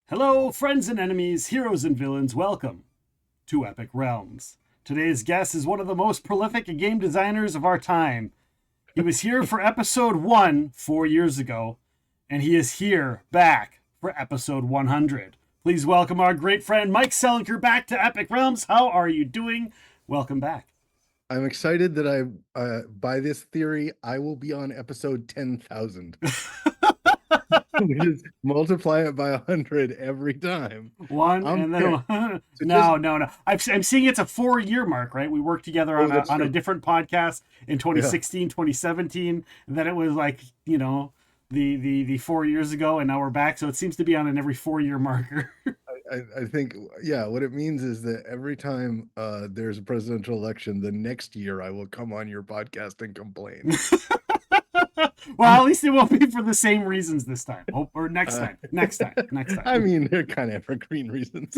Hello, friends and enemies, heroes and villains, welcome to Epic Realms. Today's guest is one of the most prolific game designers of our time. He was here for episode 1 4 years ago, and he is here back for episode 100. Please welcome our great friend Mike Selinker back to Epic Realms. How are you doing? Welcome back. I'm excited that by this theory, I will be on episode 10,000. We just multiply it by 100 every time. One I'm and then there. one. So just, No. I'm seeing it's a 4 year mark, right? We worked together oh, on a that's on a true. different podcast in Yeah. 2016, 2017. And then it was like the 4 years ago, and now we're back. So it seems to be on an every 4 year marker. I think, yeah, what it means is that every time there's a presidential election, the next year I will come on your podcast and complain. Well, at least it won't be for the same reasons this time. Oh, or next Uh, time. Next time. Next I time. mean, they're kind of evergreen reasons.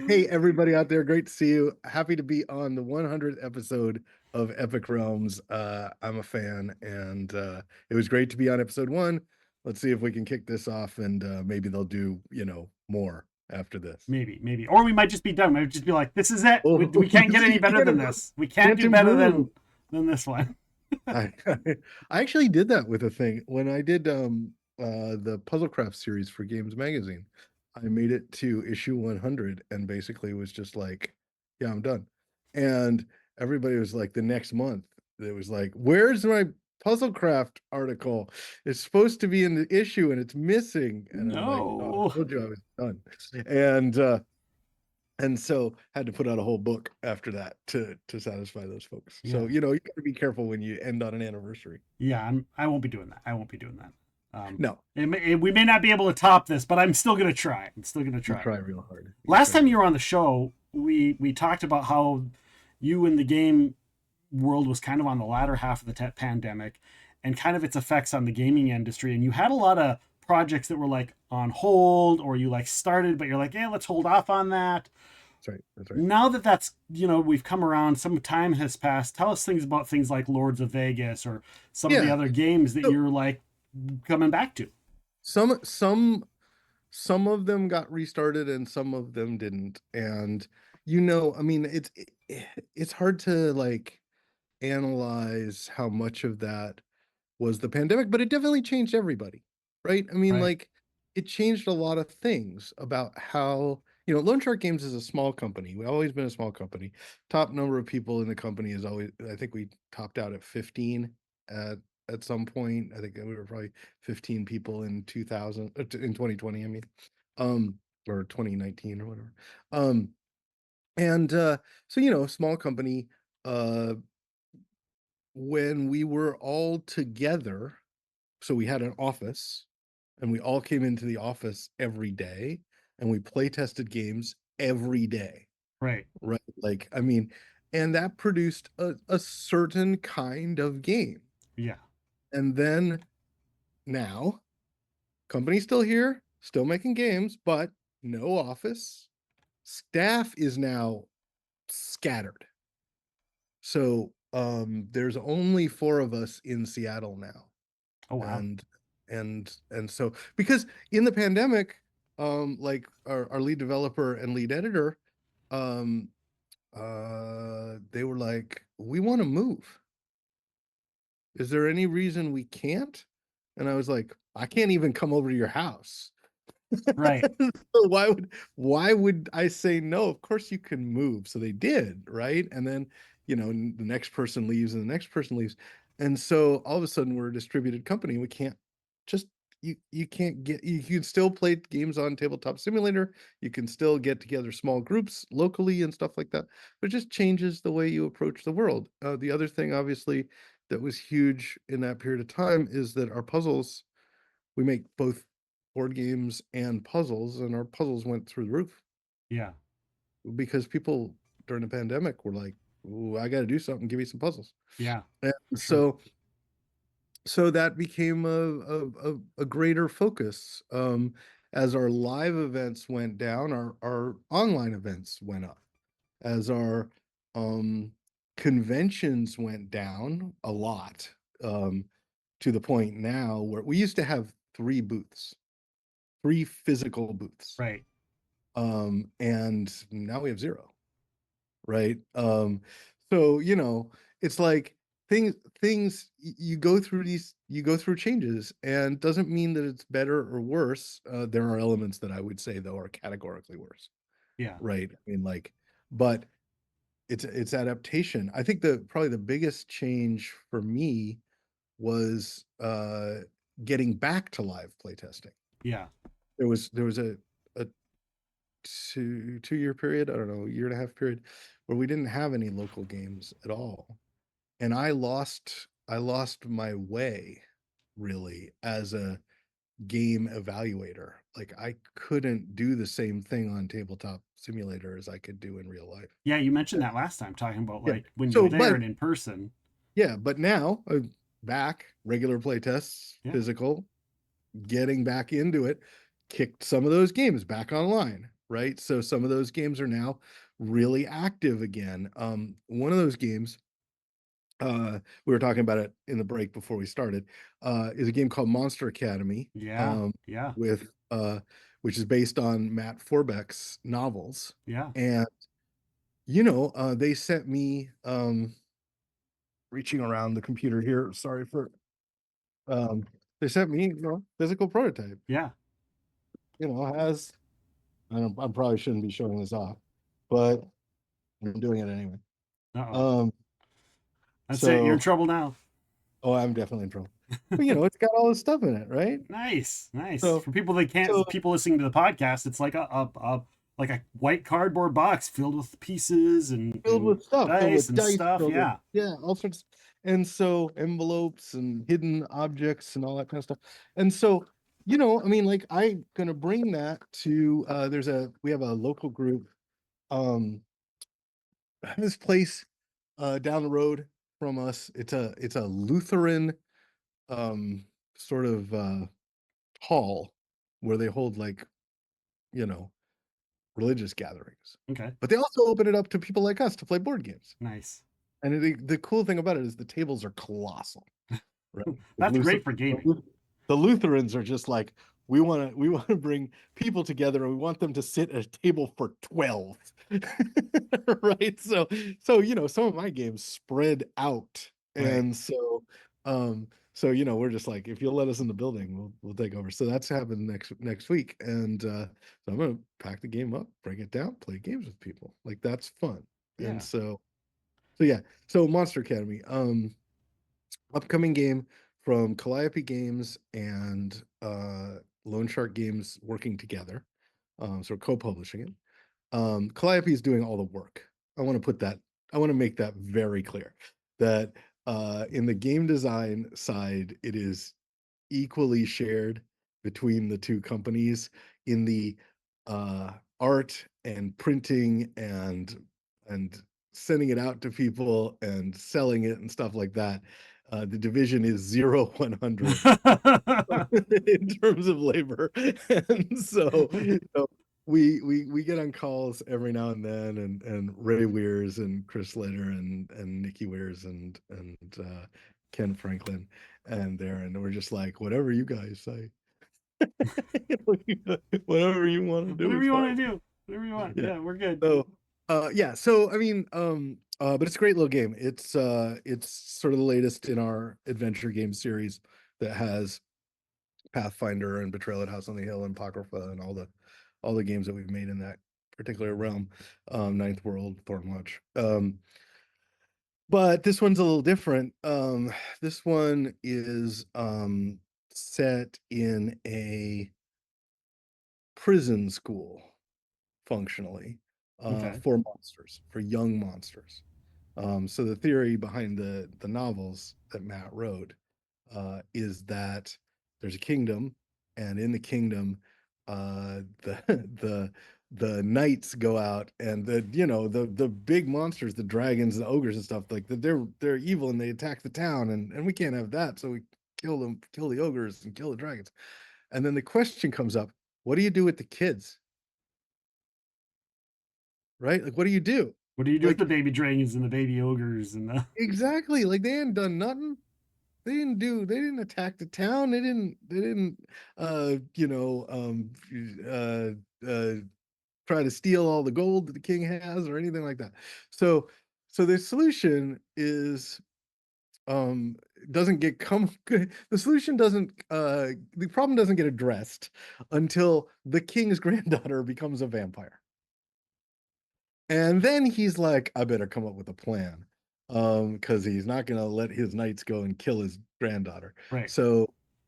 Hey, everybody out there, great to see you. Happy to be on the 100th episode of Epic Realms. I'm a fan, and it was great to be on episode 1. Let's see if we can kick this off, and maybe they'll do, more after this. Maybe. Or we might just be done. We might just be like, this is it. Oh, We can't get any you better can't, than this. We can't can't do better improve. than this one. I, I actually did that with a thing when I did the Puzzlecraft series for Games Magazine. I made it to issue 100 and basically was just like, yeah, I'm done. And everybody was like, the next month, it was like, where's my Puzzlecraft article? It's supposed to be in the issue and it's missing. And I'm like, oh, I No. told you I was done. And so had to put out a whole book after that to satisfy those folks. Yeah. So, you got to be careful when you end on an anniversary. Yeah, I won't be doing that. I won't be doing that. No, We may not be able to top this, but I'm still gonna try. I'm still gonna you try. try real hard. Last time you were on the show, we talked about how you in the game world was kind of on the latter half of the pandemic, and kind of its effects on the gaming industry. And you had a lot of projects that were like on hold, or you like started, but you're like, yeah, let's hold off on that. That's right. That's right. Now that that's we've come around, some time has passed. Tell us things about things like Lords of Vegas or some of the Yeah. other games that So you're like coming back to. some some some of them got restarted and some of them didn't. And I mean, it's hard to like analyze how much of that was the pandemic, but it definitely changed everybody, right? I mean, Right. like it changed a lot of things about how, Lone Shark Games is a small company. We've always been a small company. Top number of people in the company is always, I think we topped out at 15 at at some point. I think we were probably 15 people in 2000 in 2020, I mean, or 2019 or whatever. Um, and so small company. Uh, when we were all together, so we had an office and we all came into the office every day and we play tested games every day, Right. right? Like, I mean, and that produced a certain kind of game. Yeah. And then now, company's still here, still making games, but no office. Staff is now scattered. So there's only 4 of us in Seattle now. Oh wow. And so because in the pandemic, like our lead developer and lead editor, um they were like, we want to move, is there any reason we can't? And I was like, I can't even come over to your house. Right. So why would I say no? Of course you can move. So they did, right? And then the next person leaves and the next person leaves, and so all of a sudden we're a distributed company. We can't just you can't get you can still play games on Tabletop Simulator. You can still get together small groups locally and stuff like that, but it just changes the way you approach the world. The other thing, obviously, that was huge in that period of time is that our puzzles, we make both board games and puzzles, and our puzzles went through the roof Yeah. because people during the pandemic were like, "Ooh, I got to do something. Give me some puzzles." Yeah. And For sure. so that became a greater focus. As our live events went down, our online events went up. As our um, conventions went down a lot, to the point now where we used to have 3 booths. 3 physical booths. Right. And now we have 0, right? So it's like you go through changes, and doesn't mean that it's better or worse. There are elements that I would say, though, are categorically worse, Yeah. right? I mean, like, but it's adaptation. I think probably the biggest change for me was getting back to live playtesting. Yeah. There was a 2 year period, I don't know, year and a half period, where we didn't have any local games at all. And I lost my way, really, as a game evaluator. Like, I couldn't do the same thing on Tabletop Simulator as I could do in real life. Yeah, you mentioned that last time, talking about Yeah. like when you were So, there but and in person. yeah, but now I'm back, regular play tests, Yeah. physical, getting back into it, kicked some of those games back online, right? So some of those games are now really active again. One of those games, we were talking about it in the break before we started, is a game called Monster Academy, Yeah. Yeah. with which is based on Matt Forbeck's novels. Yeah. And they sent me, reaching around the computer here, sorry for, they sent me, physical prototype, Yeah. has, I probably shouldn't be showing this off, but I'm doing it anyway. Uh-oh. Um, That's it. You're in so, trouble now. oh, I'm definitely in trouble. But it's got all this stuff in it, right? Nice. Nice. So, For people that can't, so people listening to the podcast, it's like a white cardboard box filled with pieces filled and with stuff, filled dice with and dice, stuff. filled with, Yeah. yeah, all sorts. And so envelopes and hidden objects and all that kind of stuff. And so, I mean, like, I'm gonna bring that to, we have a local group, um, this place down the road from us. It's a Lutheran, um sort of hall, where they hold, like, you know religious gatherings, Okay. but they also open it up to people like us to play board games. Nice. And the cool thing about it is the tables are colossal, right? Like, That's great for gaming. the Lutherans are just like, we want to bring people together, and we want them to sit at a table for 12. Right? So some of my games spread out. Right. And we're just like, if you'll let us in the building, we'll take over. So that's happening next week. And so I'm gonna pack the game up, bring it down, play games with people. Like, that's fun. And Yeah. so yeah. So Monster Academy, upcoming game from Calliope Games and Lone Shark Games, working together. So we're co-publishing it. Calliope is doing all the work. I want to make that very clear, that in the game design side, it is equally shared between the two companies. In the art and printing and sending it out to people and selling it and stuff like that, the division is 0-100 in terms of labor. And so we get on calls every now and then, and Ray Weirs and Chris Slater and Nikki Weirs and Ken Franklin, and we're just like, whatever you guys say. Whatever you want to do Whatever is you fine. want to do. Whatever you want. Yeah. Yeah, we're good. So yeah, so I mean, but it's a great little game. It's sort of the latest in our adventure game series that has Pathfinder and Betrayal at House on the Hill and Apocrypha and all the games that we've made in that particular realm. Ninth World, Thornwatch. But this one's a little different. This one is set in a prison school, functionally, Okay. for young monsters. So the theory behind the novels that Matt wrote, is that there's a kingdom, and in the kingdom, the the knights go out, and the big monsters, the dragons, the ogres, and stuff, like that, they're evil, and they attack the town, and we can't have that, so we kill the ogres and kill the dragons. And then the question comes up: what do you do with the kids? Right? Like, what do you do? What do you do with Like, the baby dragons and the baby ogres and the exactly, like, they ain't done nothing. they didn't attack the town. They didn't you know try to steal all the gold that the king has or anything like that. So the solution is um doesn't get come the solution doesn't the problem doesn't get addressed until the king's granddaughter becomes a vampire. And then he's like, I better come up with a plan. Because he's not gonna let his knights go and kill his granddaughter. Right. So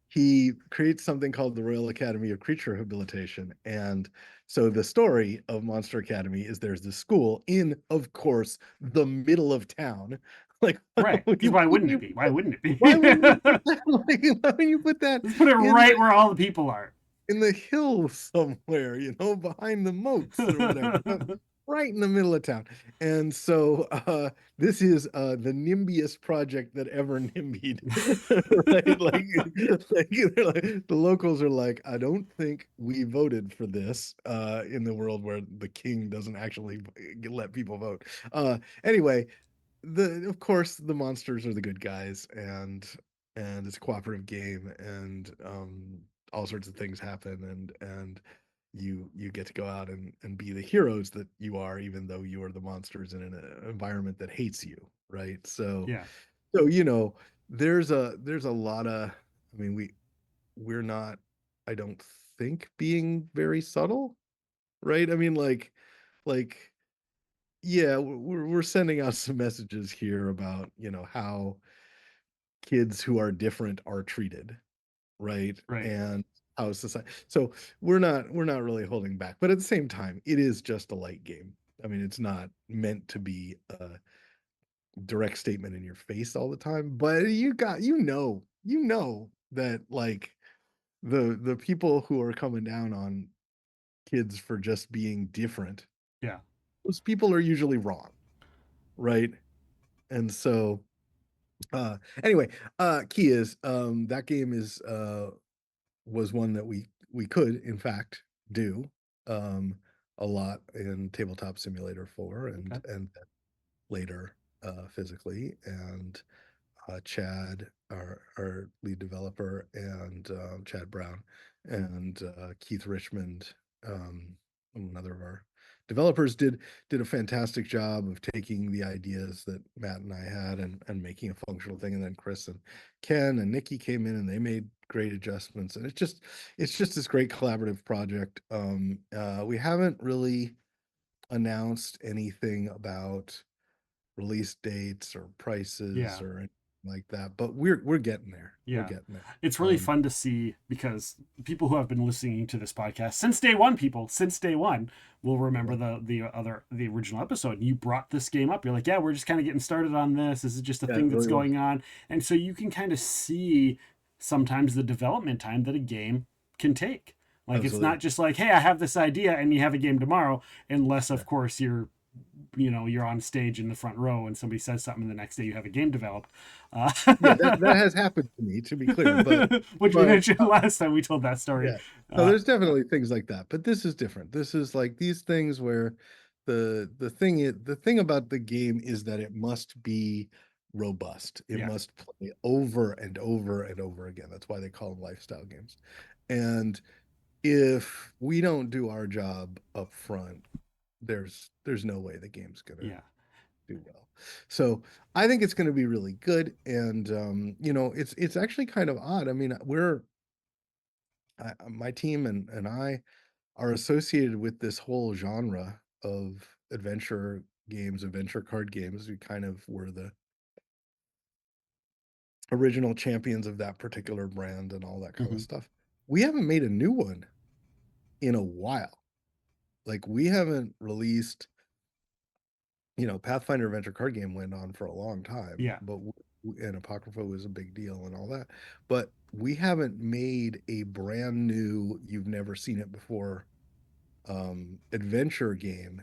he creates something called the Royal Academy of Creature Rehabilitation. And so the story of Monster Academy is there's this school in, of course, the middle of town. Like, Right. Because why wouldn't it be? Why wouldn't it be? why wouldn't you put that, like, why wouldn't you put that Let's put it in right where all the people are. in the hills somewhere, behind the moats or whatever, but right in the middle of town. And so this is the nimbiest project that ever nimbied. Right? Like, the locals are like, I don't think we voted for this in the world where the king doesn't actually let people vote. Anyway, of course the monsters are the good guys, and it's a cooperative game, and all sorts of things happen, and you get to go out and be the heroes that you are, even though you are the monsters in an environment that hates you, right? So Yeah. so there's a lot of, I mean, we're not, I don't think, being very subtle, right? I mean, like yeah, we're sending out some messages here about, how kids who are different are treated, right? Right. And how society. So we're not really holding back, but at the same time, it is just a light game. I mean, it's not meant to be a direct statement in your face all the time, but you know that, like, the people who are coming down on kids for just being different, Yeah. those people are usually wrong, right? And so anyway, key is that game is was one that we could in fact do um a lot in Tabletop Simulator 4, Okay. and later physically. And Chad, our lead developer, and Chad Brown, and Keith Richmond, another of our developers, did a fantastic job of taking the ideas that Matt and I had, and making a functional thing. And then Chris and Ken and Nikki came in and they made great adjustments. And it's just this great collaborative project. We haven't really announced anything about release dates or prices Yeah. or anything like that, but we're getting there. We're Yeah. getting there. It's really fun to see, because people who have been listening to this podcast since day one, since day one, will remember Yeah, the original episode. You brought this game up. You're like, yeah, we're just kind of getting started on this. This is just a yeah, it thing that's really was. going on. And so you can kind of see sometimes the development time that a game can take. Like, it's not Absolutely. just like, hey, I have this idea and you have a game tomorrow, unless Yeah. of course you're on stage in the front row and somebody says something, the next day you have a game developed. uh, Yeah, that has happened to me, to be clear, which we but mentioned last time we told that story. yeah. No, uh, there's definitely things like that, but this is different. This is like these things where the thing about the game is that it must be robust. It yeah. must play over and over and over again. That's why they call them lifestyle games. And if we don't do our job up front, there's no way the game's gonna Yeah. do well. So I think it's gonna be really good. And it's actually kind of odd. I mean, my team and I are associated with this whole genre of adventure games, adventure card games. We kind of were the original champions of that particular brand and all that kind of Hmm. stuff. We haven't made a new one in a while. Like, we haven't released, Pathfinder adventure card game went on for a long time, Yeah. but and Apocrypha was a big deal and all that. But we haven't made a brand new, you've never seen it before, adventure game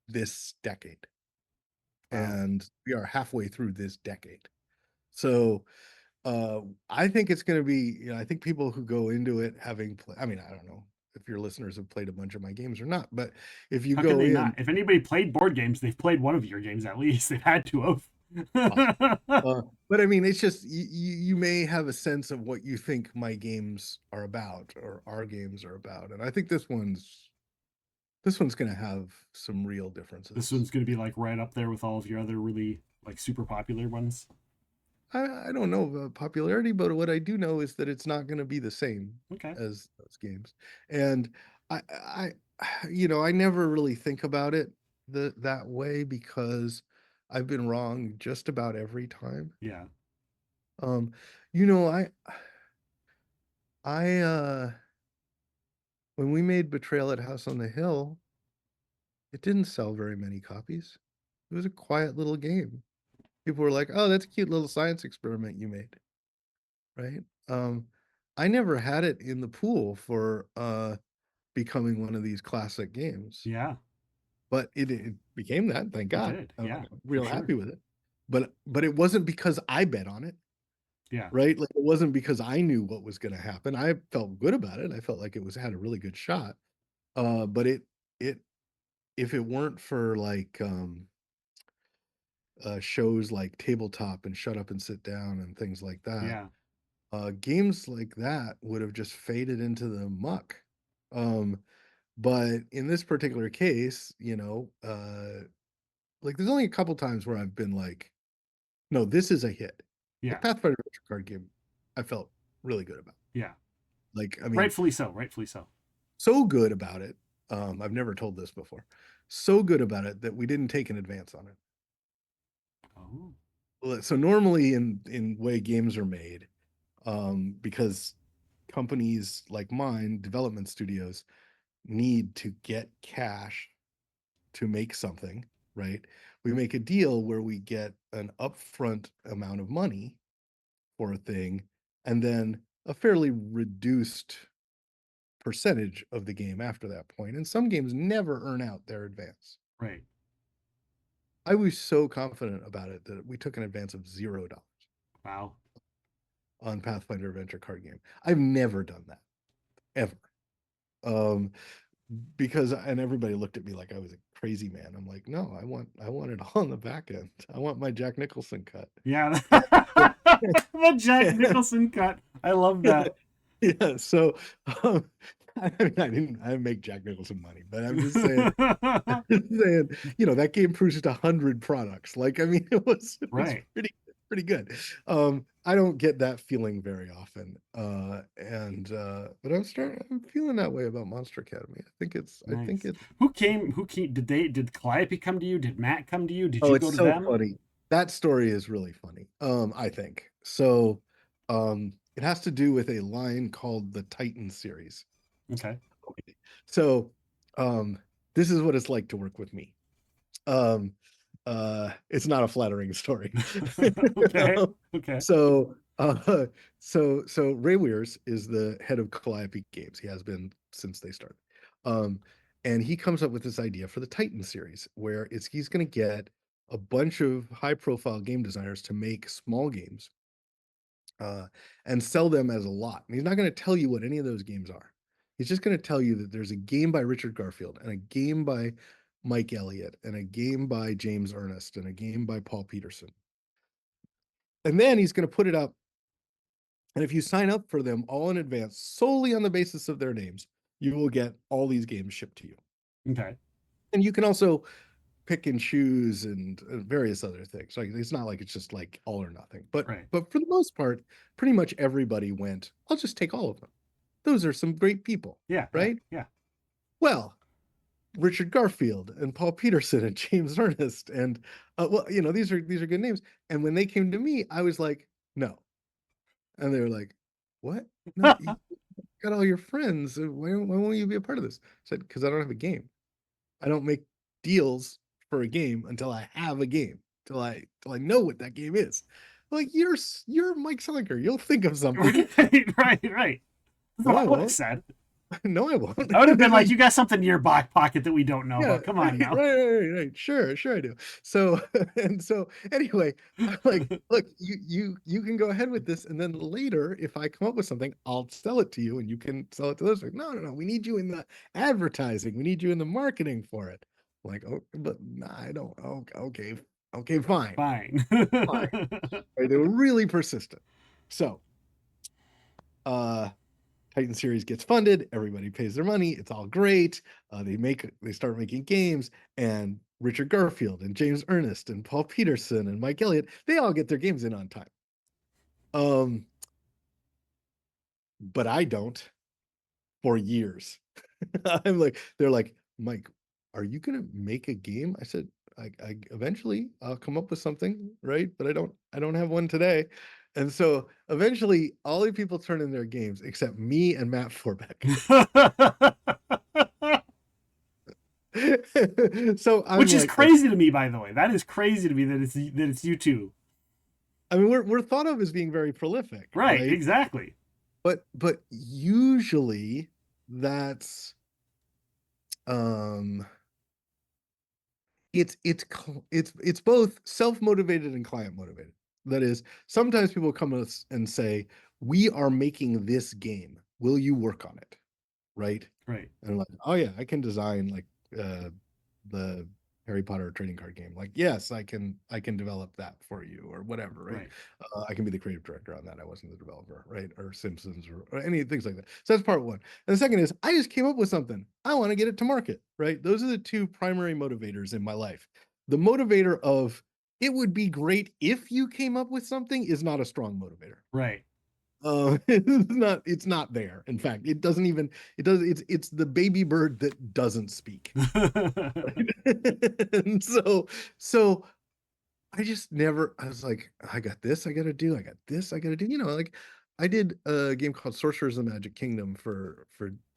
this decade. Wow. And we are halfway through this decade. So uh I think it's going to be, I think people who go into it having I mean, I don't know if your listeners have played a bunch of my games or not, but if you How can go they in, not? If anybody played board games, they've played one of your games at least. They've had to have. But I mean, it's just you may have a sense of what you think my games are about or our games are about, and I think this one's going to have some real This differences. one's going to be like right up there with all of your other really like super popular ones. I don't know about popularity, but what I do know is that it's not going to be the same Okay. as those games. And I never really think about it that way because I've been wrong just about every time. Yeah. Um, you know, I when we made Betrayal at House on the Hill, it didn't sell very many copies. It was a quiet little game. People were like, "Oh, that's a cute little science experiment you made." Right? I never had it in the pool for becoming one of these classic games, Yeah. but it became that, thank It God. did. I'm Yeah. For real sure. happy with it. But it wasn't because I bet on it, Yeah. right? Like it wasn't because I knew what was going to happen. I felt good about it. I felt like it was had a really good shot. But it if it weren't for like shows like Tabletop and Shut Up and Sit Down and things like that, Yeah. games like that would have just faded into the muck. Um, but in this particular case, like there's only a couple times where I've been like, no, this is a hit. Like Yeah. Pathfinder Adventure card game, I felt really good about. Yeah. Like, I mean, Rightfully so. Rightfully so. so good about it. I've never told this before. So good about it that we didn't take an advance on it. Oh. So normally in way games are made, because companies like mine, development studios, need to get cash to make something, right? We make a deal where we get an upfront amount of money for a thing and then a fairly reduced percentage of the game after that point. And some games never earn out their advance. Right. I was so confident about it that we took an advance of $0 Wow. on Pathfinder Adventure card game. I've never done that ever. Um, because and everybody looked at me like I was a crazy man. I'm like, no, I want it all on the back end. I want my Jack Nicholson cut. Yeah. And, The Jack and, Nicholson cut. I love yeah, that. yeah. So I didn't make Jack Nicholson money, but I'm just saying, saying, that game produced 100 products. Like, I mean, it was Right. pretty good. I don't get that feeling very often. But I'm feeling that way about Monster Academy. I think Nice. it's Who came did Calliope come to you? Did Matt come to you? Did Oh, you it's go to so them? funny. That story is really funny. I think. So, it has to do with a line called the Titan series. Okay. Okay. So, um, this is what it's like to work with me. Um, it's not a flattering story. Okay. Okay. So, so Ray Weirs is the head of Calliope Games. He has been since they started. Um, and he comes up with this idea for the Titan series, where he's going to get a bunch of high-profile game designers to make small games, uh, and sell them as a lot. And he's not going to tell you what any of those games are. He's just going to tell you that there's a game by Richard Garfield and a game by Mike Elliott and a game by James Ernest and a game by Paul Peterson. And then he's going to put it up. And if you sign up for them all in advance, solely on the basis of their names, you will get all these games shipped to you. Okay. And you can also pick and choose and various other things. Like it's not like it's just like all or nothing. But Right. but for the most part, pretty much everybody went, I'll just take all of them. Those are some great people, Yeah. Yeah. right? Yeah. Well, Richard Garfield and Paul Peterson and James Ernest and these are good names. And when they came to me, I was like, no. And they were like, what? No, you got all your friends. Why won't you be a part of this? I said, because I don't have a game. I don't make deals for a game until I have a game, till I know what that game is. Like you're Mike Selinker. You'll think of something. Right. Right. Right. That's No, what I I would have won't. said. No, I won't. I would have been like, you got something in your back pocket that we don't know Yeah, about. Come on right, now. right. Sure I do. So and so anyway, I'm like, look, you can go ahead with this, and then later, if I come up with something, I'll sell it to you, and you can sell it to those. Like, no. We need you in the advertising. We need you in the marketing for it. Like, oh, but nah, I don't. Oh, Okay, fine. Fine. Fine. Right? They were really persistent. So, uh, Titan series gets funded, everybody pays their money, it's all great. They start making games, and Richard Garfield and James Ernest and Paul Peterson and Mike Elliott, they all get their games in on time. Um, but I don't for years. They're like, Mike, are you gonna make a game? I said, I eventually I'll come up with something, right? But I don't have one today. And so eventually all the people turn in their games except me and Matt Forbeck. So I'm Which is like, okay. crazy to me, by the way. That is crazy to me that it's you two. I mean, we're thought of as being very prolific, Right, right? exactly. But usually that's um it's both self-motivated and client motivated. That is, sometimes people come to us and say, we are making this game, will you work on it? Right? Right, And I'm like, oh yeah, I can design like the Harry Potter trading card game. Like, yes, I can develop that for you or whatever, right? right, I can be the creative director on that. I wasn't the developer, right? Or Simpsons or any things like that. So that's part one. And the second is I just came up with something. I want to get it to market, right? Those are the two primary motivators in my life. The motivator of it would be great if you came up with something is not a strong motivator. right. It's not there. In fact, it doesn't even it does it's the baby bird that doesn't speak. And so I just never I was like, I got this I gotta do, I got this I gotta do. Like I did a game called Sorcerers of the Magic Kingdom for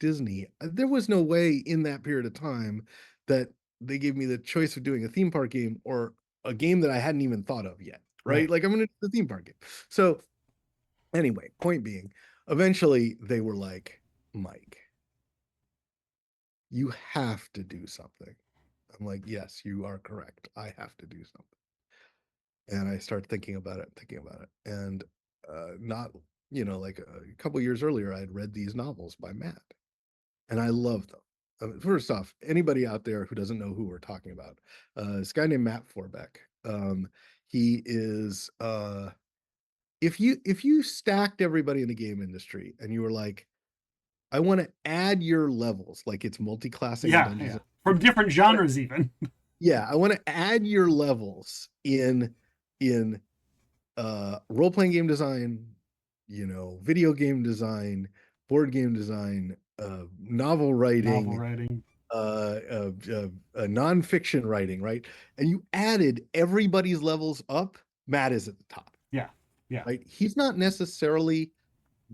Disney. There was no way in that period of time that they gave me the choice of doing a theme park game or a game that I hadn't even thought of yet. Right. Right. Like I'm gonna do the theme park game. So anyway, point being, eventually they were like, Mike, you have to do something. I'm like, yes, you are correct. I have to do something. And I start thinking about it, thinking about it. And not, like a couple years earlier, I had read these novels by Matt, and I love them. First off, anybody out there who doesn't know who we're talking about, this guy named Matt Forbeck. He is if you stacked everybody in the game industry and you were like, I want to add your levels, like it's multi-classing in Yeah, Dungeons. yeah. From different genres, even. Yeah, I want to add your levels in role-playing game design, video game design, board game design, novel Novel writing, writing. nonfiction writing, right? And you added everybody's levels up. Matt is at the top, Yeah, yeah. right? He's not necessarily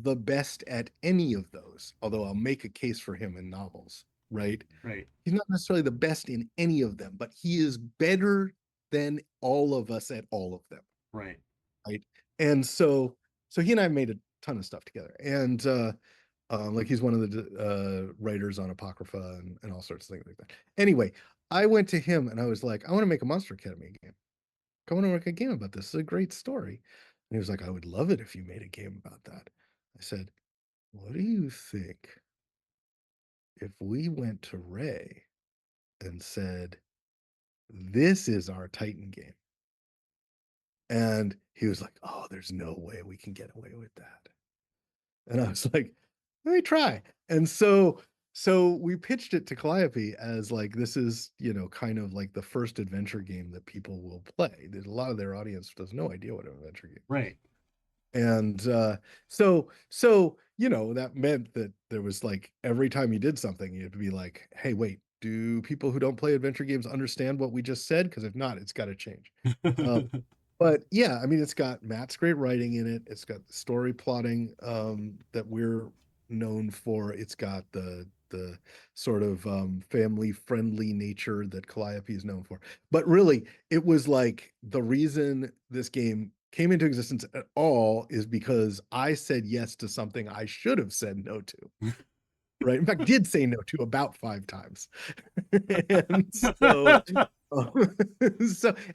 the best at any of those, although I'll make a case for him in novels, right? Right, He's not necessarily the best in any of them, but he is better than all of us at all of them, right. right? And so he and I made a ton of stuff together, and like he's one of the writers on Apocrypha and all sorts of things like that. Anyway, I went to him and I was like, I want to make a Monster Academy game. I want to make a game about this. It's a great story. And he was like, I would love it if you made a game about that. I said, what do you think if we went to Ray and said, this is our Titan game? And he was like, oh, there's no way we can get away with that. And I was like, let me try. And so we pitched it to Calliope as like, this is, kind of like the first adventure game that people will play. There's a lot of their audience does no idea what an adventure game is. Right. And that meant that there was like every time you did something, you had to be like, hey, wait, do people who don't play adventure games understand what we just said? Because if not, it's got to change. But yeah, I mean, it's got Matt's great writing in it. It's got the story plotting that we're known for. It's got the sort of family friendly nature that Calliope is known for. But really, it was like the reason this game came into existence at all is because I said yes to something I should have said no to. Right. In fact, did say no to about 5 times. And so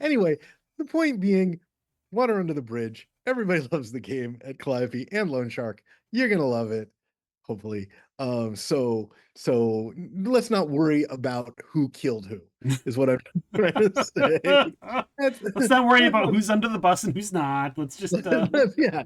anyway, the point being, water under the bridge. Everybody loves the game at Calliope and Loan Shark. You're gonna love it. hopefully. Let's not worry about who killed who, is what I'm trying to say. That's, Let's not worry that's about what who's under the bus and who's not. Let's just yeah,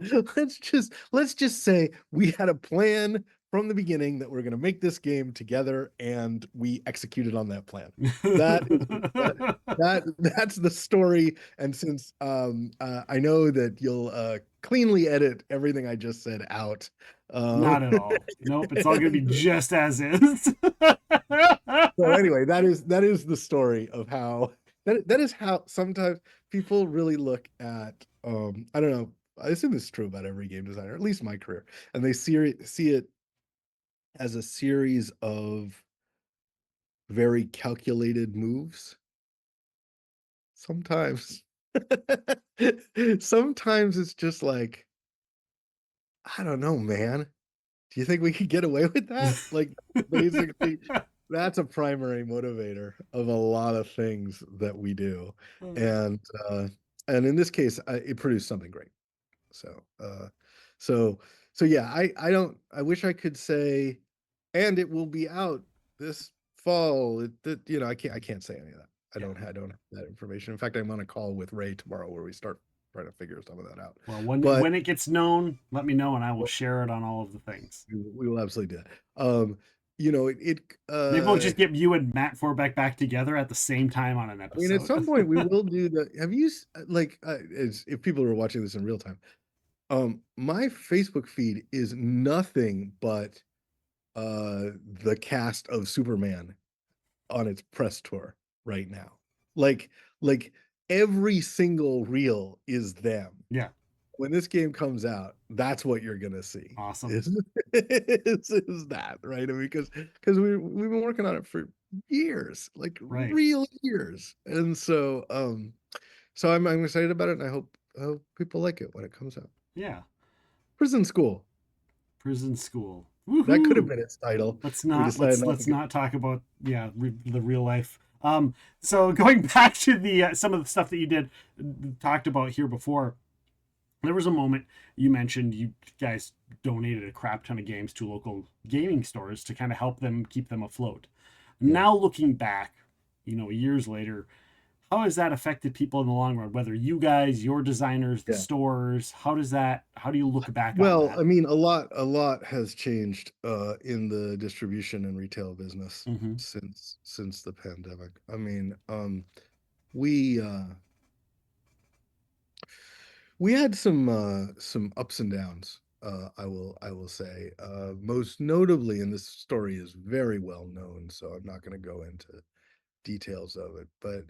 let's just say we had a plan from the beginning that we're going to make this game together, and we executed on that plan. That is that's the story. And since I know that you'll cleanly edit everything I just said out. Not at all. Nope, it's all gonna be just as is. So anyway, that is the story of how that is how sometimes people really look at I don't know, I assume this is true about every game designer, at least my career, and they see it as a series of very calculated moves. Sometimes sometimes it's just like, I don't know, man. Do you think we could get away with that? Like, basically, that's a primary motivator of a lot of things that we do. And and in this case, it produced something great. So so yeah, I wish I could say, and it will be out this fall. I can't say any of that. Yeah. I don't have that information. In fact, I'm on a call with Ray tomorrow where we start trying to figure some of that out. Well, But when it gets known, let me know and I will share it on all of the things. we will absolutely do that. It Maybe we'll just get you and Matt Forbeck back together at the same time on an I mean, at episode. some point we will do the. Have you like if people are watching this in real time? My Facebook feed is nothing but the cast of Superman on its press tour right now. Like like every single reel is them. Yeah, When this game comes out, that's what you're gonna see. awesome. Is that right? I mean, because we've been working on it for years, like Right. real years, and so I'm excited about it, and I hope people like it when it comes out. Yeah. Prison School, Prison School. that could have Woohoo! been its title. Let's We not decided not to let's get. not talk about the real life. So going back to the some of the stuff that you did talked about here before, there was a moment you mentioned you guys donated a crap ton of games to local gaming stores to kind of help them keep them afloat. Yeah. Now looking back, years later, how has that affected people in the long run? Whether you guys, your designers, the Yeah. stores, how do you look back on Well, that? I mean, a lot has changed in the distribution and retail business Mm-hmm. since the pandemic. I mean, we we had some ups and downs. I will say, most notably, and this story is very well known, so I'm not going to go into details of it, but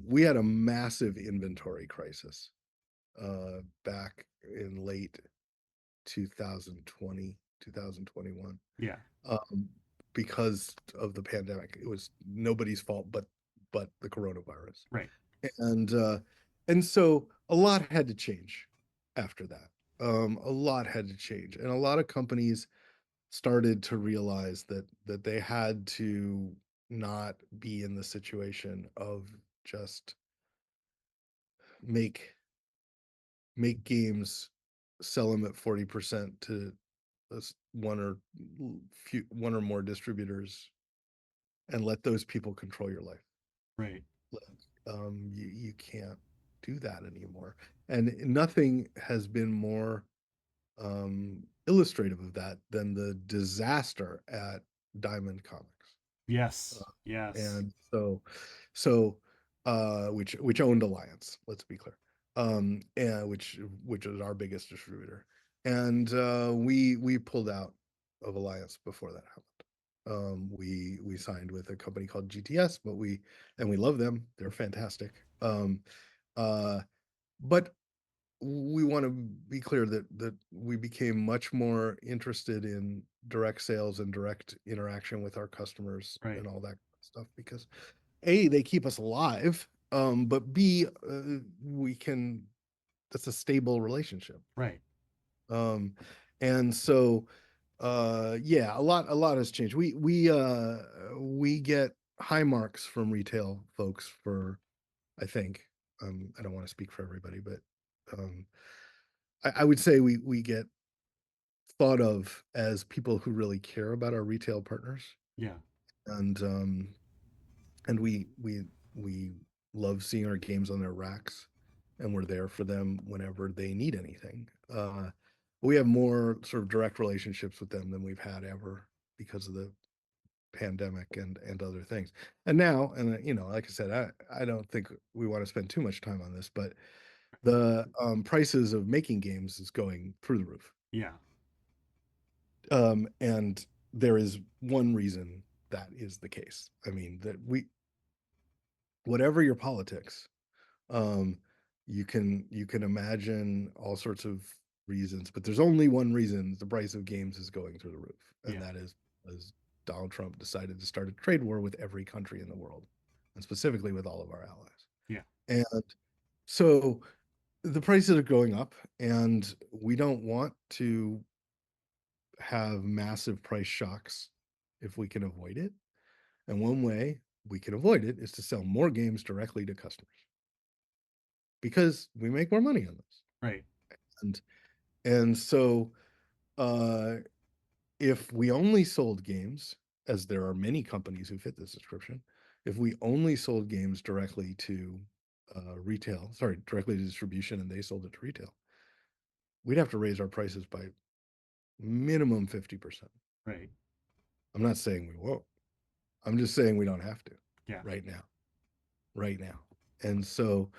we had a massive inventory crisis back in late 2020, 2021, Yeah. um, because of the pandemic. It was nobody's fault but the coronavirus. Right. And so a lot had to change after that. A lot had to change, and a lot of companies started to realize that they had to not be in the situation of just make make games, sell them at 40% to one or more distributors, and let those people control your life. Right. You can't do that anymore. And nothing has been more illustrative of that than the disaster at Diamond Comics. Yes. Yes. And so which owned Alliance, let's be clear. And which is our biggest distributor. And we pulled out of Alliance before that happened. We signed with a company called GTS, but we love them. They're fantastic. Uh, but we want to be clear that we became much more interested in direct sales and direct interaction with our customers Right. and all that stuff, because A, they keep us alive, but B, we can that's a stable relationship. Right. Um, and so yeah, a lot has changed. We get high marks from retail folks for, I think, I don't want to speak for everybody, but I would say we get thought of as people who really care about our retail partners, Yeah. and we love seeing our games on their racks, and we're there for them whenever they need anything. We have more sort of direct relationships with them than we've had ever because of the pandemic and other things. And now, and like I said, I don't think we want to spend too much time on this, but the prices of making games is going through the roof. Yeah. And there is one reason that is the case. I mean, that whatever your politics, um, you can imagine all sorts of reasons, but there's only one reason the price of games is going through the roof, and Yeah. that is because Donald Trump decided to start a trade war with every country in the world, and specifically with all of our allies. Yeah. And so the prices are going up, and we don't want to have massive price shocks if we can avoid it. And one way we can avoid it is to sell more games directly to customers because we make more money on those. Right. And so uh, if we only sold games, as there are many companies who fit this description, if we only sold games directly to retail, sorry, directly to distribution, and they sold it to retail, we'd have to raise our prices by minimum 50%. Right. I'm not saying we won't. I'm just saying we don't have to Yeah. right now. Right now. And so,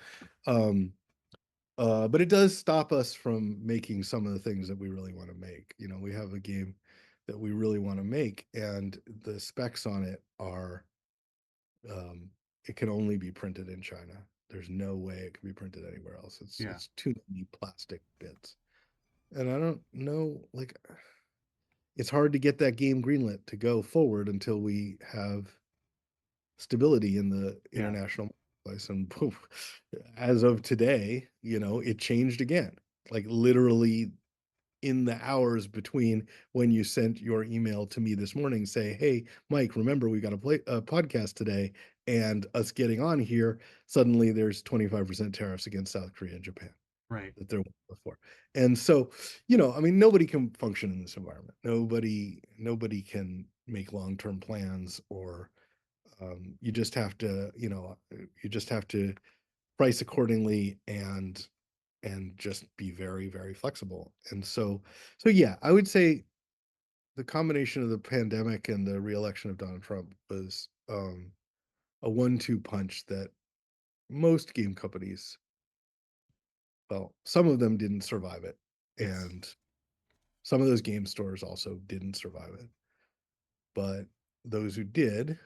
um, but it does stop us from making some of the things that we really want to make. We have a game that we really want to make, and the specs on it are um, it can only be printed in China. There's no way it can be printed anywhere else. It's Yeah. it's too many plastic bits. And I don't know, like it's hard to get that game greenlit to go forward until we have stability in the Yeah. international marketplace. And poof, as of today, it changed again. Like literally in the hours between when you sent your email to me this morning, say, "Hey, Mike, remember we got a podcast today," and us getting on here, suddenly there's 25% tariffs against South Korea and Japan Right. that there weren't before. And so, I mean, nobody can function in this environment. Nobody can make long-term plans, or you just have to price accordingly and just be very, very flexible. And so yeah, I would say the combination of the pandemic and the reelection of Donald Trump was a 1-2 punch that most game companies, well, some of them didn't survive it, Yes. and some of those game stores also didn't survive it. But those who did,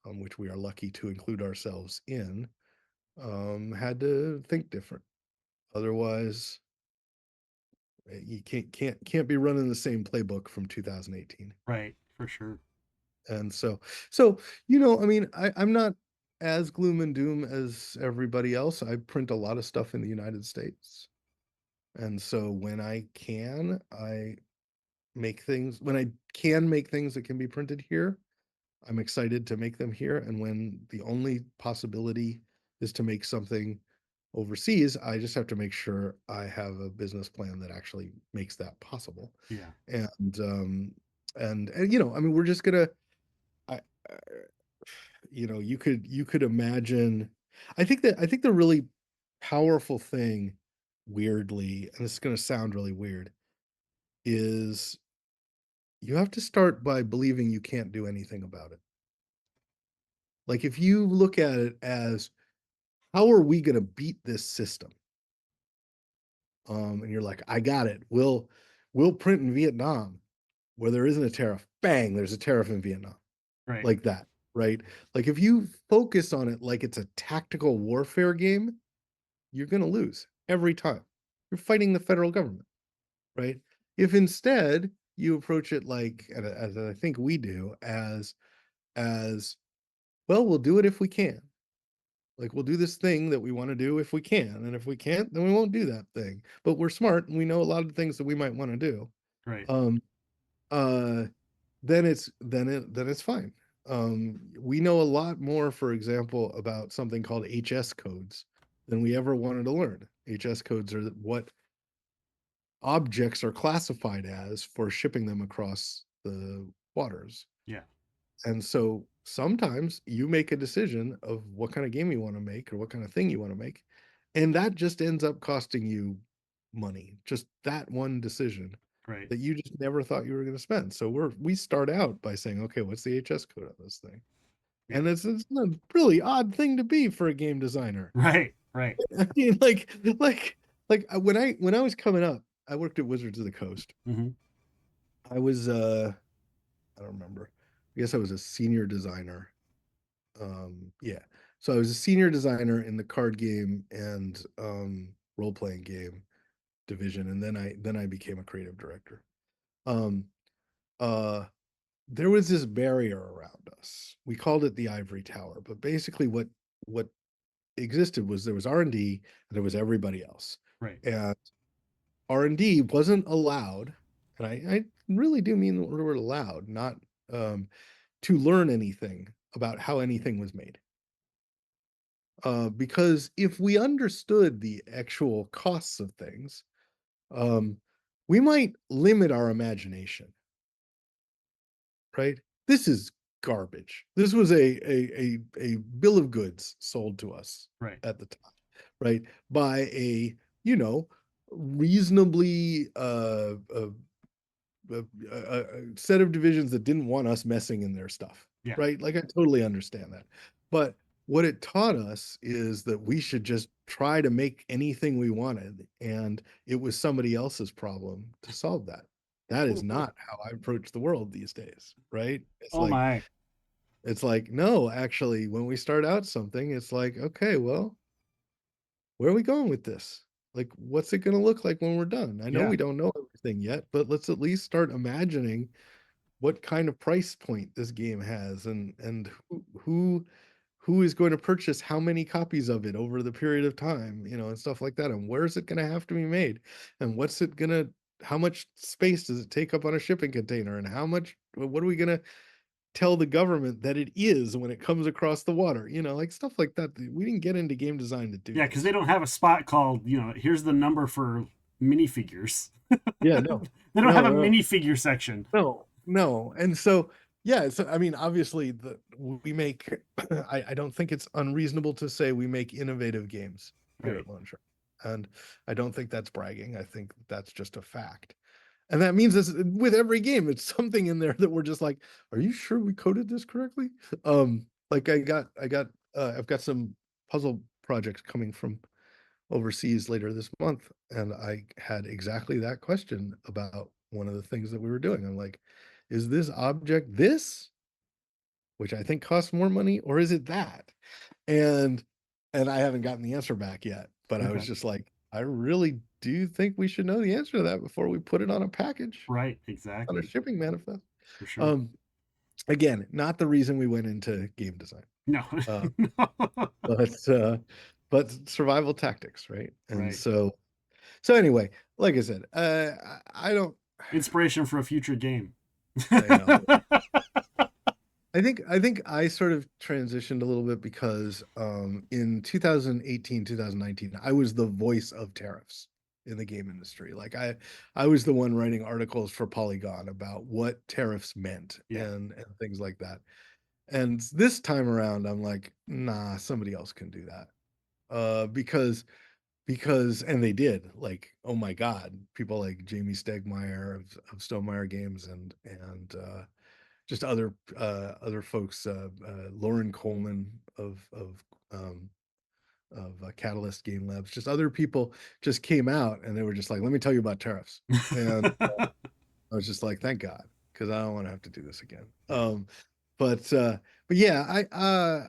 which we are lucky to include ourselves in, had to think different. Otherwise, you can't be running the same playbook from 2018. Right. For sure. And I mean, I'm not as gloom and doom as everybody else. I print a lot of stuff in the United States. And so when I can make things that can be printed here, I'm excited to make them here. And when the only possibility is to make something overseas, I just have to make sure I have a business plan that actually makes that possible. Yeah. And I mean, we're just gonna, I, you could imagine. I think the really powerful thing, weirdly, and this is gonna sound really weird, is you have to start by believing you can't do anything about it. Like if you look at it as how are we gonna beat this system? And you're like, I got it. We'll print in Vietnam where there isn't a tariff. Bang, there's a tariff in Vietnam. Right. Like that, right? Like if you focus on it like it's a tactical warfare game, you're gonna lose every time. You're fighting the federal government, right? If instead you approach it like, as I think we do, as well, we'll do it if we can. Like we'll do this thing that we want to do if we can, and if we can't, then we won't do that thing. But we're smart and we know a lot of things that we might want to do. Right. Um, uh, then it's fine. We know a lot more, for example, about something called HS codes than we ever wanted to learn. HS codes are what objects are classified as for shipping them across the waters. Yeah. And so sometimes you make a decision of what kind of game you want to make or what kind of thing you want to make, and that just ends up costing you money. Just that one decision Right. that you just never thought you were going to spend. So we start out by saying, okay, what's the HS code on this thing? Yeah. And it's a really odd thing to be for a game designer. Right. Right. I mean, when I was coming up, I worked at Wizards of the Coast. Hmm. I was I don't remember. I guess I was a senior designer. Yeah. So I was a senior designer in the card game and role playing game division, and then I became a creative director. Um, uh, there was this barrier around us. We called it the ivory tower, but basically what existed was there was R&D and there was everybody else. Right. And R&D wasn't allowed, and I really do mean the word allowed, not to learn anything about how anything was made. Because if we understood the actual costs of things, um, we might limit our imagination, right? This is garbage. This was a bill of goods sold to us Right. at the time, right? By a, you know, reasonably a set of divisions that didn't want us messing in their stuff, Yeah. right? Like I totally understand that. But what it taught us is that we should just try to make anything we wanted, and it was somebody else's problem to solve that. That is not how I approach the world these days, right? Oh my. It's like, no, actually, when we start out something, it's like, okay, well, where are we going with this? Like, what's it going to look like when we're done? I know Yeah. we don't know everything yet, but let's at least start imagining what kind of price point this game has, and who is going to purchase how many copies of it over the period of time, and stuff like that, and where is it going to have to be made, and what's it going to how much space does it take up on a shipping container, and what are we going to tell the government that it is when it comes across the water, like stuff like that. We didn't get into game design to do Yeah, because they this. don't have a spot called, here's the number for minifigures. Yeah, no, They don't have no, a no. minifigure section. No. And so, yeah, so I mean, obviously we make I don't think it's unreasonable to say we make innovative games here Right. at Lone Shark. And I don't think that's bragging. I think that's just a fact. And that means this with every game, it's something in there that we're just like, are you sure we coded this correctly? Like I've got some puzzle projects coming from overseas later this month, and I had exactly that question about one of the things that we were doing. I'm like, is this object this, which I think costs more money, or is it that? And and I haven't gotten the answer back yet, but I was Okay. just like, I really do think we should know the answer to that before we put it on a package, Right. on a Exactly. shipping manifest. For sure. Um, Again, not the reason we went into game design, No. uh, No. but survival tactics, right? And Right. so anyway, like I said, I don't, Inspiration for a future game. I know. I think I sort of transitioned a little bit because in 2018, 2019, I was the voice of tariffs in the game industry. Like I was the one writing articles for Polygon about what tariffs meant Yeah. and things like that. And this time around, I'm like, nah, somebody else can do that. Because and they did, like, oh my God, people like Jamie Stegmaier of Stonemaier Games and just other folks, Lauren Coleman um, of Catalyst Game Labs, just other people just came out and they were just like, let me tell you about tariffs. And I was just like, thank God, because I don't want to have to do this again. Right. But yeah,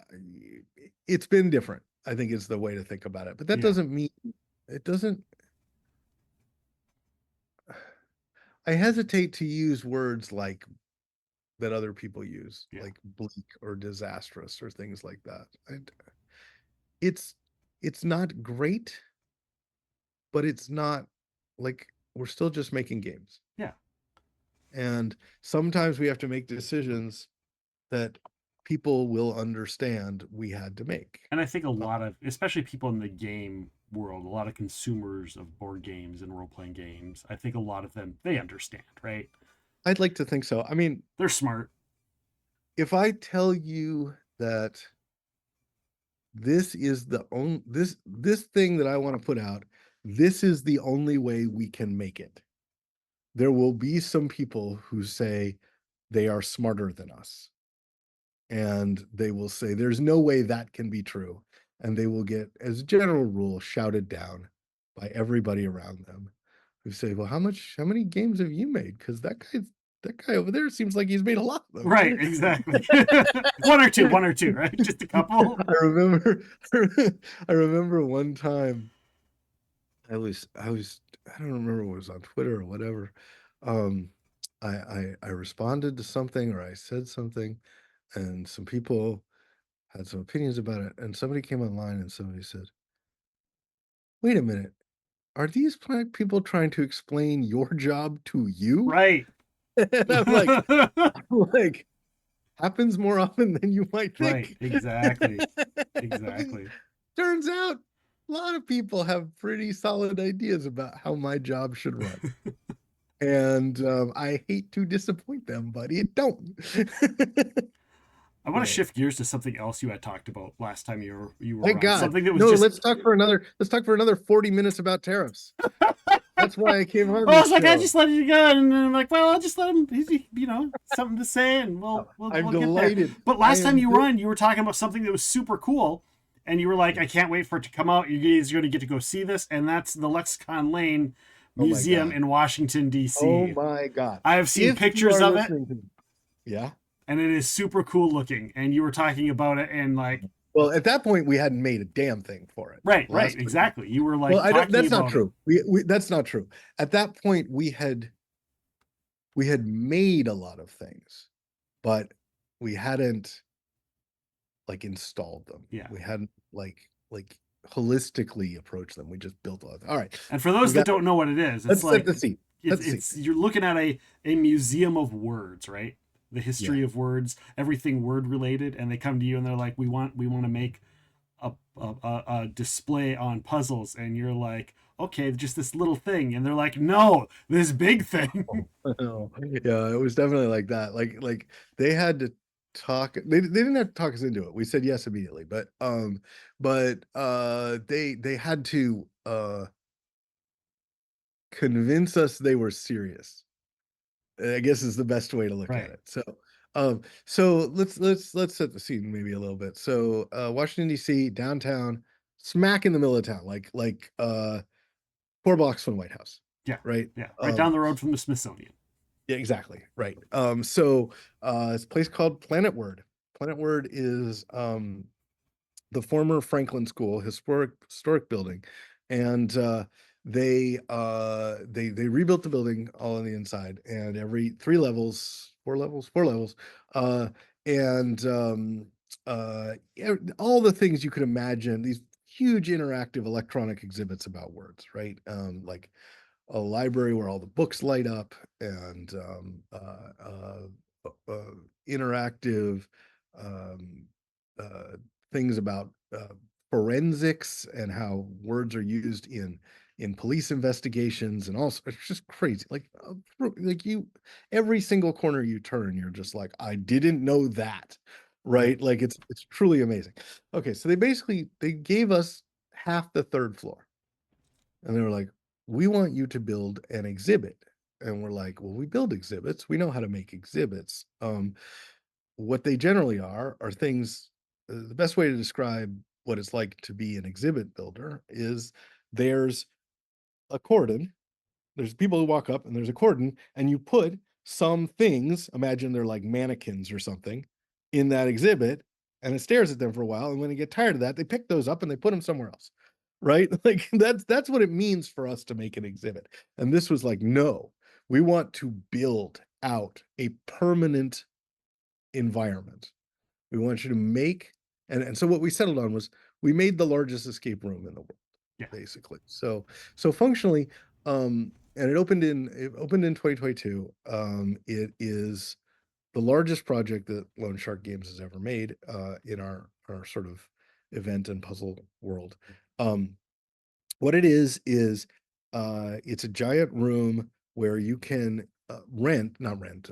it's been different. I think is the way to think about it. But that Yeah. doesn't mean it doesn't. I hesitate to use words like that other people use, Yeah. like bleak or disastrous or things like that. It's it's not great, but it's not like we're still just making games. Yeah. And sometimes we have to make decisions that people will understand we had to make. And I think a lot of, especially people in the game world, a lot of consumers of board games and role playing games, I think a lot of them, they understand, right? I'd like to think so. I mean, They're smart. if I tell you that this is the only this thing that I want to put out, this is the only way we can make it. There will be some people who say they are smarter than us. And they will say there's no way that can be true. And they will get, as a general rule, shouted down by everybody around them who say, well, how many games have you made? Because that guy over there seems like he's made a lot of them. Right, exactly. one or two, right? Just a couple. I remember I remember one time I don't remember what it was on Twitter or whatever. Um I responded to something or I said something and some people had some opinions about it, and somebody came online and somebody said, "Wait a minute, are these people trying to explain your job to you?" Right. And I'm like, happens more often than you might Right, think. exactly. I mean, Exactly. turns out a lot of people have pretty solid ideas about how my job should run. And I hate to disappoint them, but it don't. I want to So, shift gears to something else you had talked about last time you were thank on. God. Something that was No, just let's talk for another 40 minutes about tariffs. That's why I came on I this was like, I show. just let it go, and then I'm like, well, I'll just let him. Something to say, and I'm we'll get there. delighted. But I last time am you were on, you were talking about something that was super cool, and you were like, I can't wait for it to come out. You guys are going to get to go see this, and that's the Lexicon Lane Oh my Museum God. in Washington Oh D.C. my God. I have seen If you pictures are of it, listening to me, yeah. and it is super cool looking. And you were talking about it, and like, Well, at that point, we hadn't made a damn thing for it. right, exactly. You were Well, like I don't. talking That's not about it. true. That's not true. At that point, we had made a lot of things, but we hadn't like installed them. Yeah. We hadn't like holistically approached them. We just built a lot. All right, And for we those that got. don't know what it is, it's Let's set like the scene. Set the scene. it's you're looking at a museum of words, right? The Yeah. history of words, everything word related, and they come to you and they're like, we want to make a display on puzzles, and you're like, okay, just this little thing, and they're like, no, this big thing. Oh, yeah, it was definitely like that. Like they had to talk. They didn't have to talk us into it. We said yes immediately, but they had to convince us they were serious. I guess is the best way to look at Right. it. So let's set the scene maybe a little bit. So Washington D.C. downtown, smack in the middle of town, like 4 blocks from the White House, Yeah. right? Yeah. Right down the road from the Smithsonian. Yeah, exactly. Right. So it's a place called Planet Word. Planet Word is the former Franklin School, historic building. And they rebuilt the building all on the inside, and every 3 levels, 4 levels, 4 levels, uh and all the things you could imagine, these huge interactive electronic exhibits about words, right? Like a library where all the books light up, and interactive um, uh, things about forensics and how words are used in police investigations, and also it's just crazy. Like you, every single corner you turn, you're just like, I didn't know that, right? Like it's truly amazing. Okay, so they gave us half the third floor, and they were like, we want you to build an exhibit. And we're like, well, we build exhibits. We know how to make exhibits. What they generally are things, the best way to describe what it's like to be an exhibit builder is there's a cordon. There's people who walk up and there's a cordon, and you put some things, imagine they're like mannequins or something, in that exhibit, and it stares at them for a while. And when they get tired of that, they pick those up and they put them somewhere else. Right? Like that's what it means for us to make an exhibit. And this was like, no, we want to build out a permanent environment. We want you to make, and so what we settled on was we made the largest escape room in the world, Yeah. basically. So functionally, and it opened in 2022. It is the largest project that Lone Shark Games has ever made in our sort of event and puzzle world. What it is it's a giant room where you can not rent,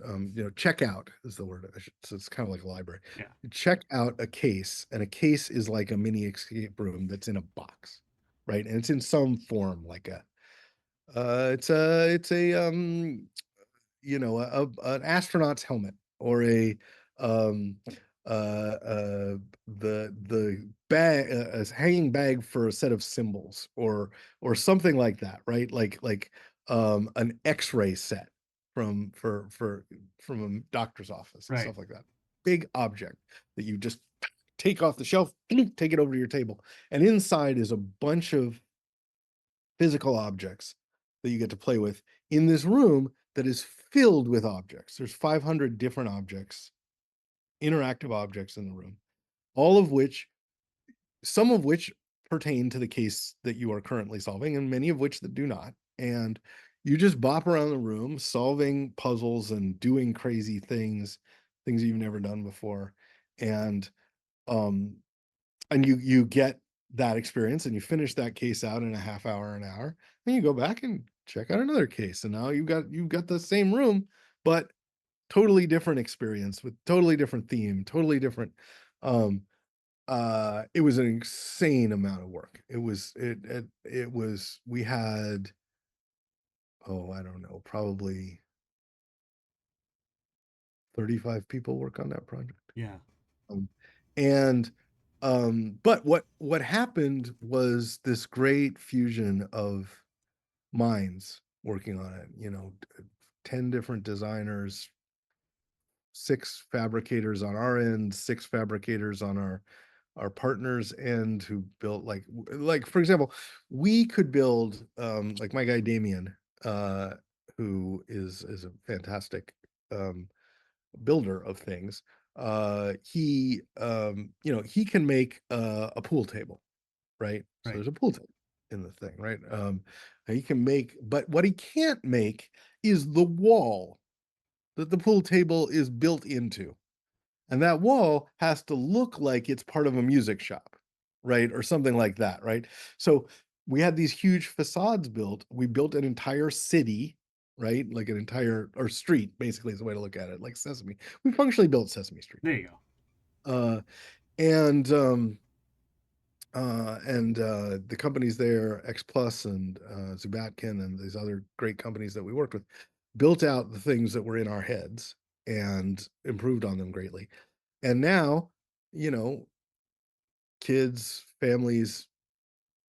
check out is the word. So it's kind of like a library. Yeah. Check out a case, and a case is like a mini escape room that's in a box, right? And it's in some form, like a it's a an astronaut's helmet, or a um the bag, a hanging bag for a set of symbols, or something like that, right? Like an x-ray set from a doctor's office and Right. stuff like that. Big object that you just take off the shelf, take it over to your table, and inside is a bunch of physical objects that you get to play with in this room that is filled with objects. There's 500 different objects, interactive objects in the room, all of which, some of which pertain to the case that you are currently solving, and many of which that do not. And you just bop around the room solving puzzles and doing crazy things you've never done before. And um you get that experience, and you finish that case out in a half hour, an hour, then you go back and check out another case, and now you've got the same room, but totally different experience with totally different theme, totally different. It was an insane amount of work. It was we had, oh, I don't know, probably 35 people work on that project. Yeah. Um, and but what happened was this great fusion of minds working on it. 10 different designers, 6 fabricators on our end, 6 fabricators on our partners end, who built, like for example, we could build, like my guy Damien, uh who is a fantastic um builder of things. He can make a pool table, right? So Right. there's a pool table in the thing, right? He can make, but what he can't make is the wall that the pool table is built into. And that wall has to look like it's part of a music shop, right? Or something like that, right? So we had these huge facades built. We built an entire city, right? Like an entire, or street, basically, is the way to look at it, like Sesame. We functionally built Sesame Street. There you go. Uh, and the companies there, X Plus and Zubatkin and these other great companies that we worked with, built out the things that were in our heads and improved on them greatly. And now, you know, kids, families,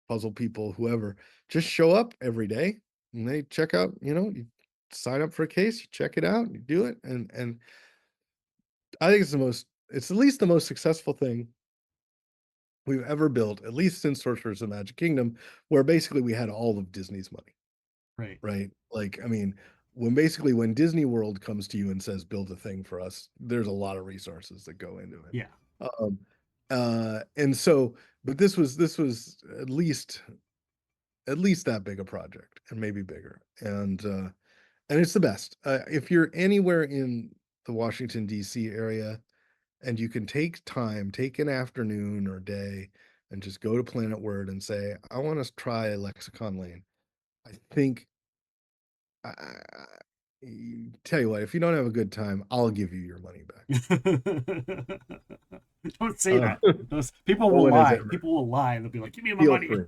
puzzle people, whoever, just show up every day and they check out, you sign up for a case, you check it out, you do it. And I think it's at least the most successful thing we've ever built, at least since Sorcerers of the Magic Kingdom, where basically we had all of Disney's money, Right. right? Like, I mean, when Disney World comes to you and says, build a thing for us, there's a lot of resources that go into it. Yeah. Um, and so, but this was at least that big a project, and maybe bigger. And it's the best. If you're anywhere in the Washington D.C. area, and you can take an afternoon or day, and just go to Planet Word and say, I want to try Lexicon Lane. I think, tell you what, if you don't have a good time, I'll give you your money Don't say back. that. People No will one has lie. ever. People will lie. They'll be like, "Give me my Feel money." free.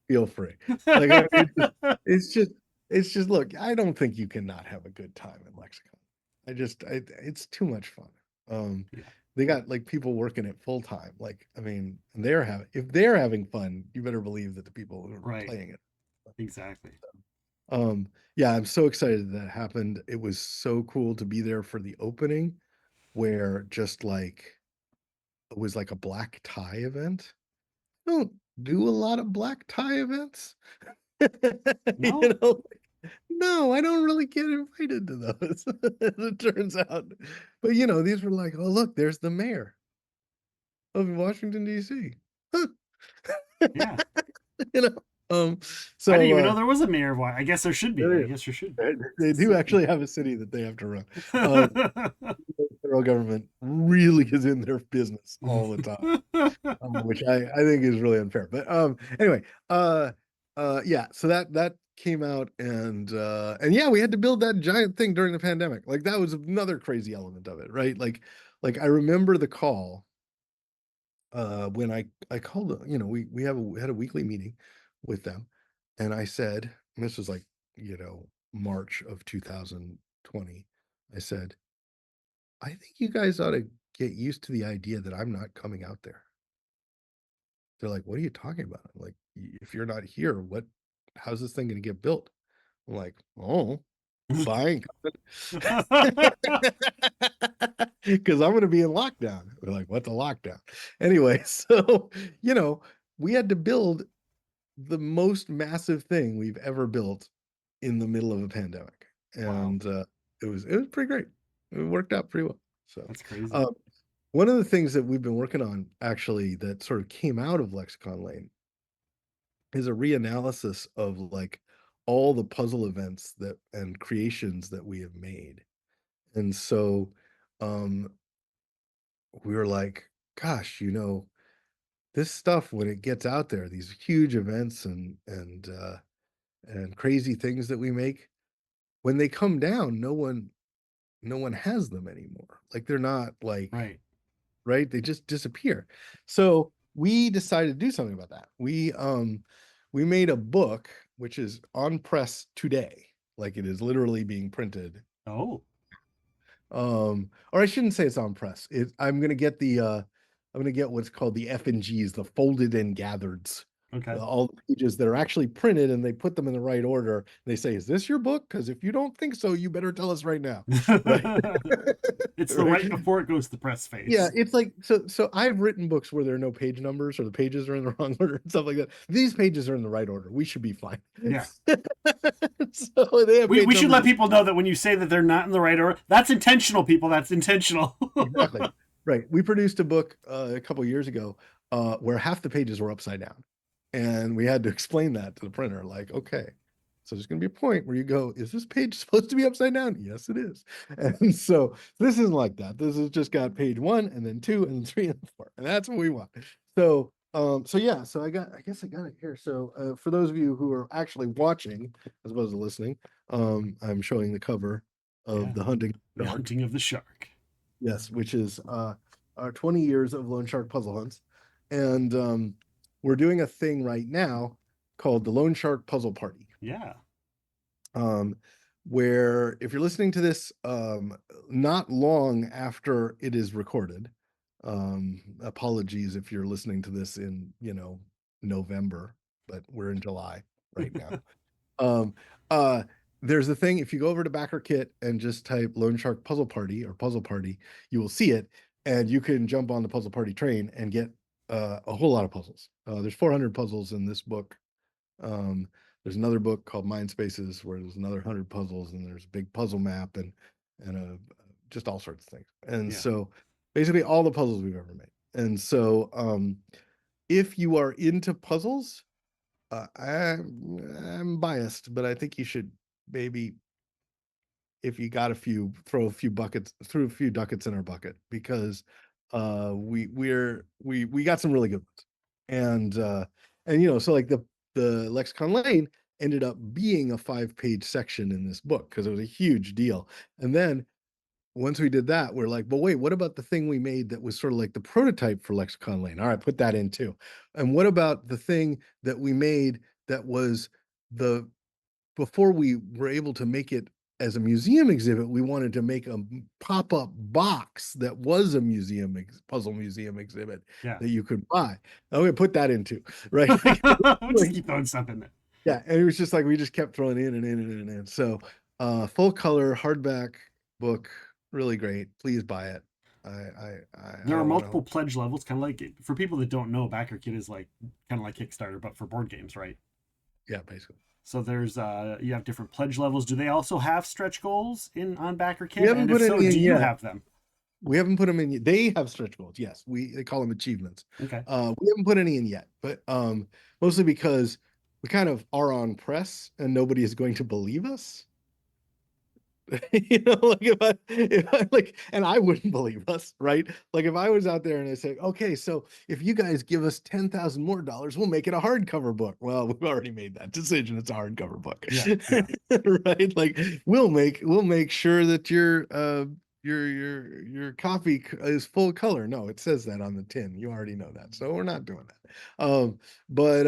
Feel free. Like, I mean, it's just look, I don't think you cannot have a good time in Lexicon. It's too much fun. Yeah. They got like people working it full time. Like, I mean, if they're having fun, you better believe that the people who are Right. playing it. Exactly. Yeah, I'm so excited that happened. It was so cool to be there for the opening, where just like it was like a black tie event. I don't do a lot of black tie events. You No. know, no, I don't really get invited to those, as it turns out. But these were like, oh look, there's the mayor of Washington, D.C. Yeah. You know. Um, I didn't so even know there was a mayor of Washington. I guess there should be. there I is. guess there should be. They do actually have a city that they have to run. Uh, the federal government really is in their business all the time, which I think is really unfair. But anyway, yeah. So that came out, and yeah, we had to build that giant thing during the pandemic. Like that was another crazy element of it, right? Like I remember the call when I called, we had a weekly meeting with them, and I said, and this was like, March of 2020. I said, I think you guys ought to get used to the idea that I'm not coming out there. They're like, what are you talking about? I'm like, if you're not here, how's this thing going to get built? I'm like, oh, buying because I'm going to be in lockdown. We're like, what's a lockdown? Anyway, so, you know, we had to build the most massive thing we've ever built in the middle of a pandemic. Wow, And it was pretty great. It worked out pretty well. So, that's crazy. uh, one of the things that we've been working on actually that sort of came out of Lexicon Lane is a reanalysis of like all the puzzle events that and creations that we have made. And so um we were like, gosh, this stuff when it gets out there, these huge events and crazy things that we make, when they come down, no one has them anymore. Like they're not like Right. right, they just disappear. So we decided to do something about that. We made a book which is on press today, like it is literally being printed. Oh, Or I shouldn't say it's on press. I'm gonna get what's called the F and Gs, the folded and gathereds, okay. all the pages that are actually printed, and they put them in the right order. They say, "Is this your book? Because if you don't think so, you better tell us right now." Right? It's the right Right? before it goes to press Yeah, phase. it's like so I've written books where there are no page numbers or the pages are in the wrong order and stuff like that. These pages are in the right order. We should be fine. Yeah. So they have We page should let numbers. people know that when you say that they're not in the right order, that's intentional, people. That's intentional. Exactly. Right. We produced a book a couple years ago where half the pages were upside down. And we had to explain that to the printer, like, okay, so there's going to be a point where you go, is this page supposed to be upside down? Yes, it is. And so this isn't like that. This has just got page one and then two and then three and four. And that's what we want. So yeah, so I guess I got it here. So for those of you who are actually watching as opposed to listening, I'm showing the cover of Yeah. The Hunting The Shark. hunting of the shark. Yes, which is our 20 years of Lone Shark puzzle hunts. And we're doing a thing right now called the Lone Shark Puzzle Party. Yeah. Um, where if you're listening to this not long after it is recorded, apologies if you're listening to this in, November, but we're in July right now. Um, uh, there's a thing, if you go over to BackerKit and just type Lone Shark Puzzle Party or Puzzle Party, you will see it, and you can jump on the Puzzle Party train and get a whole lot of puzzles. There's 400 puzzles in this book. Um, there's another book called Mind Spaces where there's another 100 puzzles, and there's a big puzzle map and just all sorts of things. And Yeah. so basically all the puzzles we've ever made. And so if you are into puzzles, I'm biased, but I think you should maybe, if you got a few, throw a few ducats in our bucket because we got some really good ones. And so like the Lexicon Lane ended up being a 5-page section in this book because it was a huge deal. And then once we did that, we're like, but wait, what about the thing we made that was sort of like the prototype for Lexicon Lane? All right, put that in too. And what about the thing that we made that was the before we were able to make it as a museum exhibit, we wanted to make a pop-up box that was a puzzle museum exhibit Yeah. that you could buy. I'm gonna put that into right. We'll just Like, keep throwing stuff in there. yeah, and it was just like we just kept throwing in and in and in and in. So full color hardback book, really great. Please buy it. I There are don't want multiple to. pledge levels, kind of like for people that don't know, BackerKit is like kind of like Kickstarter, but for board games, right? Yeah, basically. So there's you have different pledge levels. Do they also have stretch goals in on We BackerKit? haven't And if put so, any do in you yet. have them? We haven't put them in yet. They have stretch goals. Yes, they call them achievements. Okay. We haven't put any in yet, but mostly because we kind of are on press and nobody is going to believe us. You know, like if I like, and I wouldn't believe us, right? Like if I was out there and I say, okay, so if you guys give us 10,000 more dollars, we'll make it a hardcover book. Well, we've already made that decision. It's a hardcover book. Yeah, yeah. Right? Like we'll make sure that your copy is full color. No, it says that on the tin. You already know that. So we're not doing that. But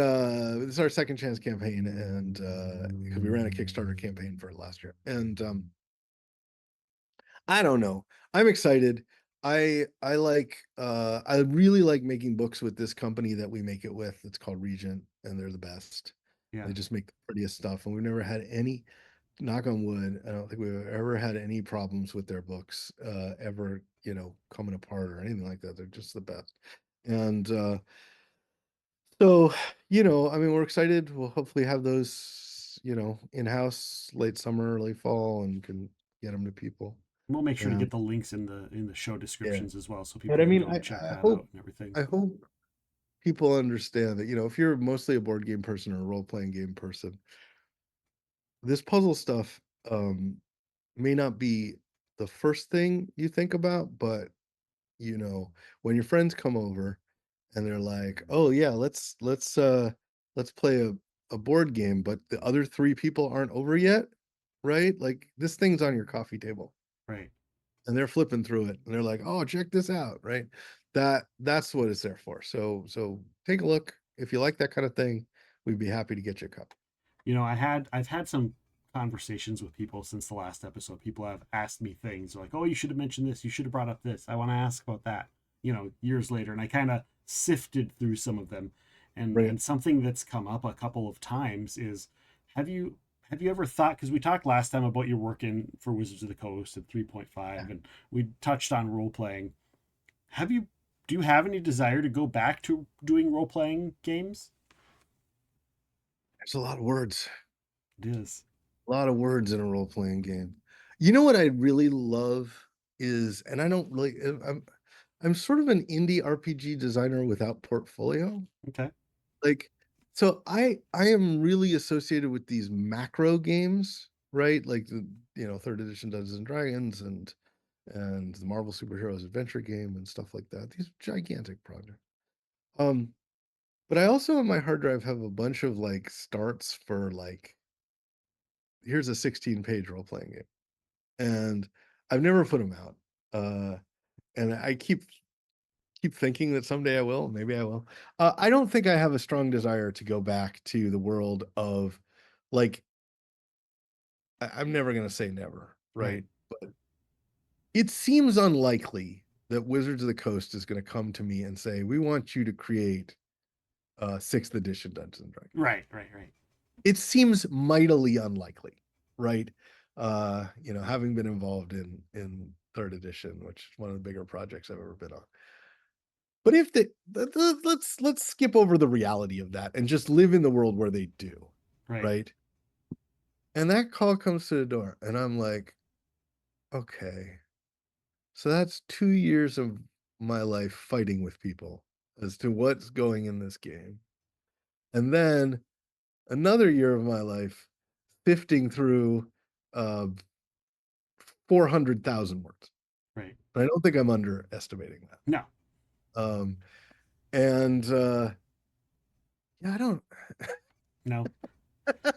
this is our second chance campaign, and because we ran a Kickstarter campaign for it last year. And I don't know. I'm excited. I really like making books with this company that we make it with. It's called Regent, and they're the best. Yeah. They just make the prettiest stuff, and we've never had any, knock on wood, I don't think we've ever had any problems with their books ever, coming apart or anything like that. They're just the best. And so, I mean, we're excited. We'll hopefully have those, in-house late summer, early fall, and can get them to people. We'll make sure to And get the links in the show yeah. descriptions as well, so But people I can mean, go I, and check I that out hope and everything. I hope people understand that, if you're mostly a board game person or a role-playing game person, this puzzle stuff may not be the first thing you think about, but when your friends come over and they're like, "Oh yeah, let's play a board game," but the other three people aren't over yet, right? Like this thing's on your coffee table Right. and they're flipping through it and they're like, "Oh, check this out," right? That's what it's there for. So take a look. If you like that kind of thing, we'd be happy to get you a cup. I've had some conversations with people since the last episode. People have asked me things like, "Oh, you should have mentioned this. You should have brought up this. I want to ask about that." Years later, and I kind of sifted through some of them, Right. and something that's come up a couple of times is, have you have you ever thought? Because we talked last time about your work in for Wizards of the Coast at Yeah. 3.5, and we touched on role playing. Have you Do you have any desire to go back to doing role playing games? There's a lot of words. It is. A lot of words in a role-playing game. You know what I really love is, and I don't really, I'm sort of an indie RPG designer without portfolio. Okay. Like, so I am really associated with these macro games, right? Like the, third edition Dungeons and Dragons and the Marvel Superheroes Adventure game and stuff like that. These gigantic projects. Um, but I also on my hard drive have a bunch of like starts for like, here's a 16-page role-playing game. And I've never put them out. And I keep thinking that someday I will. Maybe I will. I don't think I have a strong desire to go back to the world of like. I'm never gonna say never, Right. right? But it seems unlikely that Wizards of the Coast is going to come to me and say, "We want you to create sixth edition Dungeons and Dragons." Right. Right. Right. It seems mightily unlikely, right? Having been involved in third edition, which is one of the bigger projects I've ever been on. But if let's skip over the reality of that and just live in the world where they do, Right. right? And that call comes to the door, and I'm like, okay, so that's 2 years of my life fighting with people as to what's going in this game. And then another year of my life sifting through uh 400,000 words. Right. And I don't think I'm underestimating No. that. And yeah, I don't. No.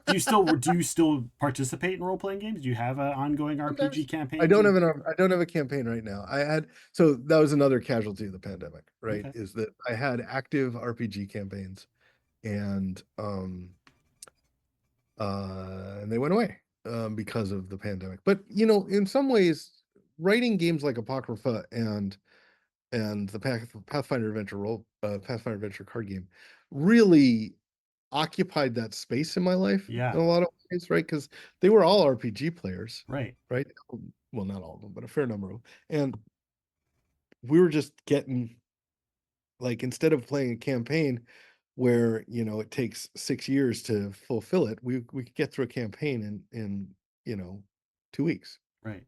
Do you still participate in role playing games? Do you have an ongoing RPG Sometimes campaigns and I don't have a campaign right now. I had so that was another casualty of the pandemic, right? okay. Is that I had active RPG campaigns and and they went away because of the pandemic. But in some ways, writing games like Apocrypha and the Pathfinder Adventure Pathfinder Adventure card game really occupied that space in my life Yeah. in a lot of ways, right? Because they were all RPG players, Right. right? Well, not all of them, but a fair number of them. And we were just getting like instead of playing a campaign where it takes 6 years to fulfill it, we could get through a campaign in 2 weeks Right.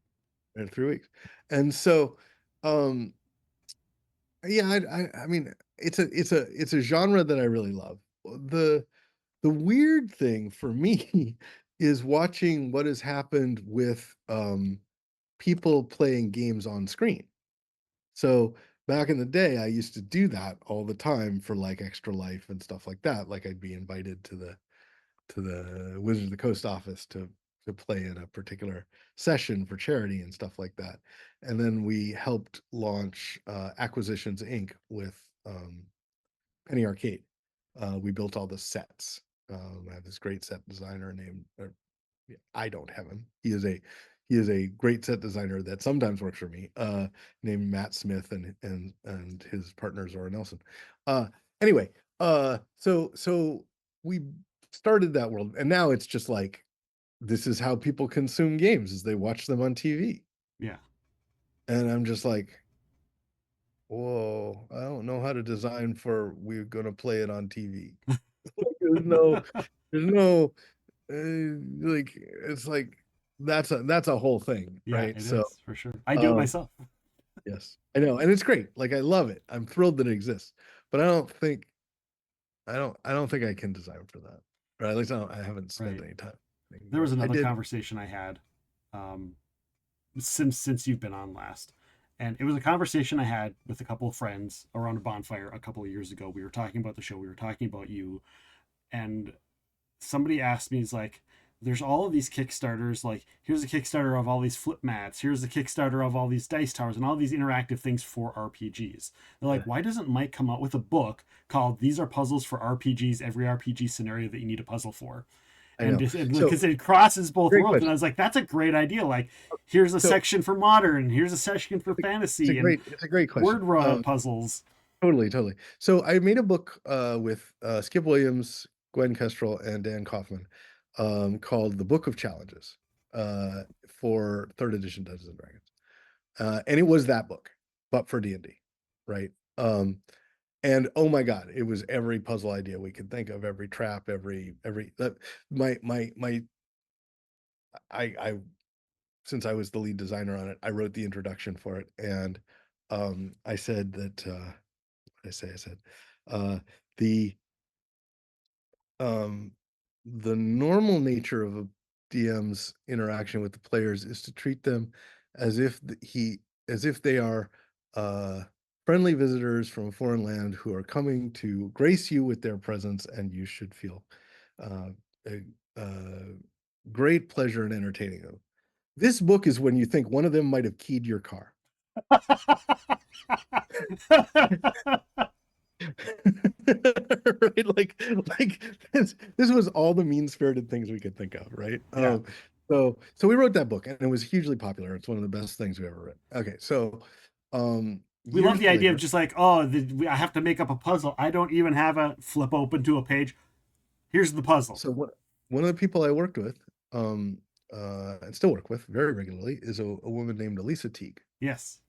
or 3 weeks. And so um yeah, I mean it's a genre that I really love. The weird thing for me is watching what has happened with people playing games on screen. So back in the day, I used to do that all the time for like Extra Life and stuff like that. Like I'd be invited to the Wizards of the Coast office to play in a particular session for charity and stuff like that. And then we helped launch Acquisitions Inc. with Penny Arcade. We built all the sets. I have this great set designer named, I don't have him. He is a great set designer that sometimes works for me, named Matt Smith and his partner Zora Nelson. Uh, anyway, so we started that world, and now it's just like this is how people consume games, is they watch them on TV. Yeah. And I'm just like, whoa, I don't know how to design for we're gonna play it on TV. There's no, there's no, like it's like that's a whole thing, Yeah, right? it So, is for sure. I do it um, myself. yes, I know, and it's great. Like I love it. I'm thrilled that it exists, but I don't think I can design for that. Or at least I haven't spent Right. any time. There was I another did. conversation I had um, since you've been on last, and it was a conversation I had with a couple of friends around a bonfire a couple of years ago. We were talking about the show. We were talking about you, and somebody asked me, "Is like, there's all of these Kickstarters. Like, here's a Kickstarter of all these flip mats. Here's a Kickstarter of all these dice towers and all these interactive things for RPGs." They're like, Yeah, "Why doesn't Mike come out with a book called These Are Puzzles for RPGs? Every RPG scenario that you need a puzzle for." I And know. because So it crosses both great worlds, and I question. was like, "That's a great idea. Like, here's a So section for modern. Here's a section for it's a fantasy and great question. word puzzles." Totally, totally. So I made a book with Skip Williams, Gwen Kestrel, and Dan Kaufman, called The Book of Challenges, for third edition Dungeons and Dragons. And it was that book, but for D&D, right? And oh my God, it was every puzzle idea we could think of, every trap, every my I since I was the lead designer on it, I wrote the introduction for it, and I said that I said uh, the um, the normal nature of a DM's interaction with the players is to treat them as if as if they are uh, friendly visitors from a foreign land who are coming to grace you with their presence, and you should feel uh, a, great pleasure in entertaining them. This book is when you think one of them might have keyed your car. Right, like this was all the mean-spirited things we could think of, right? Yeah. So we wrote that book, and it was hugely popular. It's one of the best things we ever written. Okay, so We love years the idea of later, just like, oh, I have to make up a puzzle. I don't even have a flip open to a page. Here's the puzzle. so what one of the people I worked with, um and still work with very regularly, is a woman named Elisa Teague. Yes.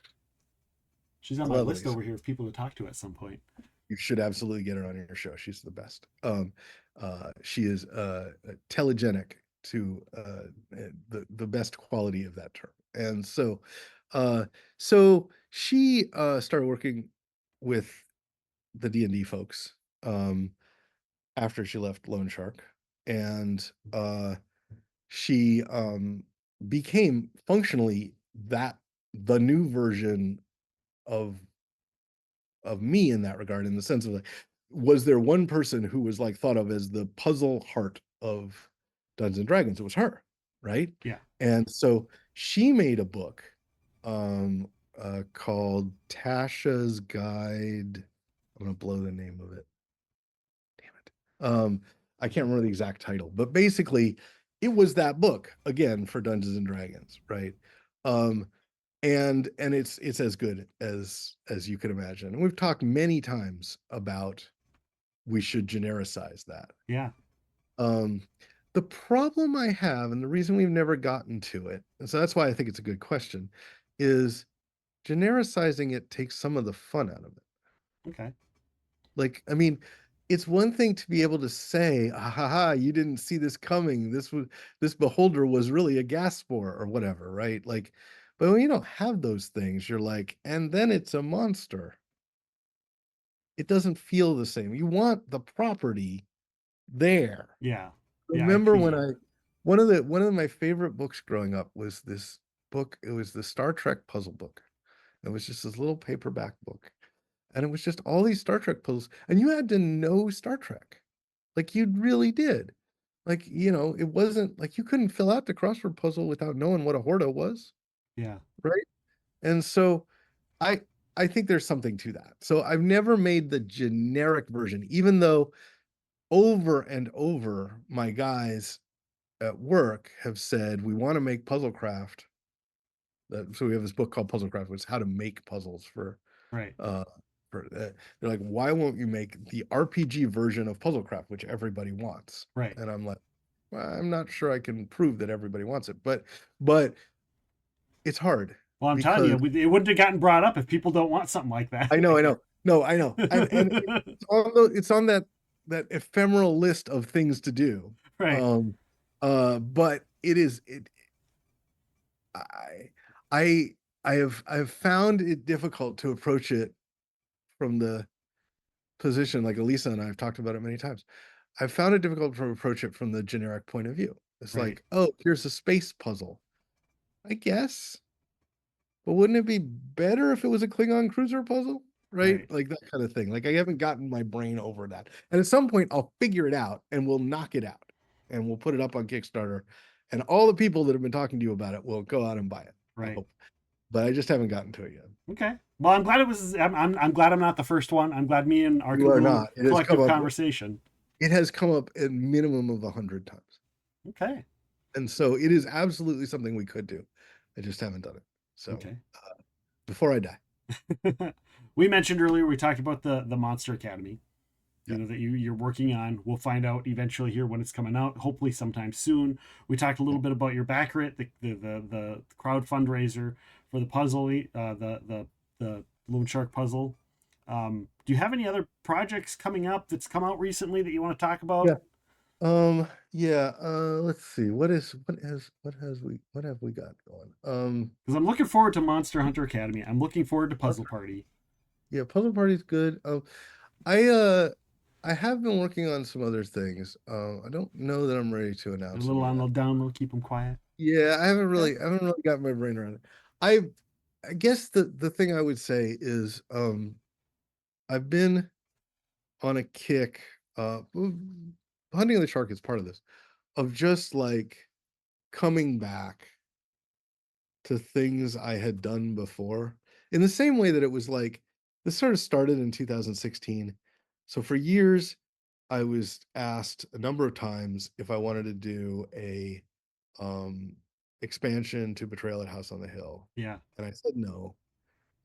She's on I my love list Elisa. over here of people to talk to at some point. You should absolutely get her on your show. She's the best. She is telegenic to the best quality of that term. And uh, so she started working with the D&D folks after she left Lone Shark, and she became functionally that the new version of me in that regard, in the sense of like, was there one person who was like thought of as the puzzle heart of Dungeons and Dragons? It was her, right? Yeah. And so she made a book um called Tasha's Guide. I'm gonna blow the name of it. Damn it. I can't remember the exact title, but basically it was that book again for Dungeons and Dragons, right? Um, and it's as good as you can imagine. And we've talked many times about we should genericize that. Yeah. Um, the problem I have, and the reason we've never gotten to it, and so that's why I think it's a good question, is genericizing it takes some of the fun out of it. Okay. Like, I mean, it's one thing to be able to say, "Ah, ha, ha, you didn't see this coming. This beholder was really a gas spore or whatever," right? Like, but when you don't have those things, you're like, and then it's a monster. It doesn't feel the same. You want the property, there. Yeah. Yeah, I Remember when agree. one of my favorite books growing up was this book. It was the Star Trek puzzle book. It was just this little paperback book. And it was just all these Star Trek puzzles. And you had to know Star Trek. Like you really did. Like, it wasn't like you couldn't fill out the crossword puzzle without knowing what a Horda was, Yeah. right? And so I I think there's something to that. So I've never made the generic version, even though over and over my guys at work have said we want to make Puzzlecraft. So we have this book called Puzzlecraft, which is how to make puzzles Right. uh they're like, why won't you make the RPG version of Puzzlecraft, which everybody wants? Right. And I'm like, well, I'm not sure I can prove that everybody wants it, but it's hard Well, I'm telling because you, it wouldn't have gotten brought up if people don't want something like that. I know, no, I know, and it's on that ephemeral list of things to do. Right. Um, but I I I've found it difficult to approach it from the position, like Elisa and I have talked about it many times. I've found it difficult to approach it from the generic point of view. It's Right. like, oh, here's a space puzzle. I guess, but wouldn't it be better if it was a Klingon cruiser puzzle? Right? Right. Like that kind of thing. Like I haven't gotten my brain over that. And at some point I'll figure it out and we'll knock it out and we'll put it up on Kickstarter. And all the people that have been talking to you about it will go out and buy it. I Right. hope. But I just haven't gotten to it yet. Okay. Well, I'm glad it was. I'm glad I'm not the first one. I'm glad me and our You are little not. It has come collective up. conversation. It has come up a minimum of 100 times. Okay. And so it is absolutely something we could do. I just haven't done it. So Okay. before I die. We mentioned earlier. We talked about the Monster Academy. Yeah. That you're working on. We'll find out eventually here when it's coming out. Hopefully sometime soon. We talked a little bit about your backer, the crowd fundraiser for the puzzle, the Loan Shark puzzle. Do you have any other projects coming up that's come out recently that you want to talk about? Yeah. Yeah, let's see. What have we got going? Because I'm looking forward to Monster Hunter Academy. I'm looking forward to Puzzle Party. Yeah, Puzzle Party's good. I I have been working on some other things. I don't know that I'm ready to A announce them little on yet. the down low, keep them quiet. Yeah, Okay. I haven't really got my brain around it. I I guess the thing I would say is I've been on a kick, Hunting the Shark is part of this, of just like coming back to things I had done before in the same way that it was like this sort of started in 2016. So for years, I was asked a number of times if I wanted to do a um, expansion to Betrayal at House on the Hill. Yeah. And I said no,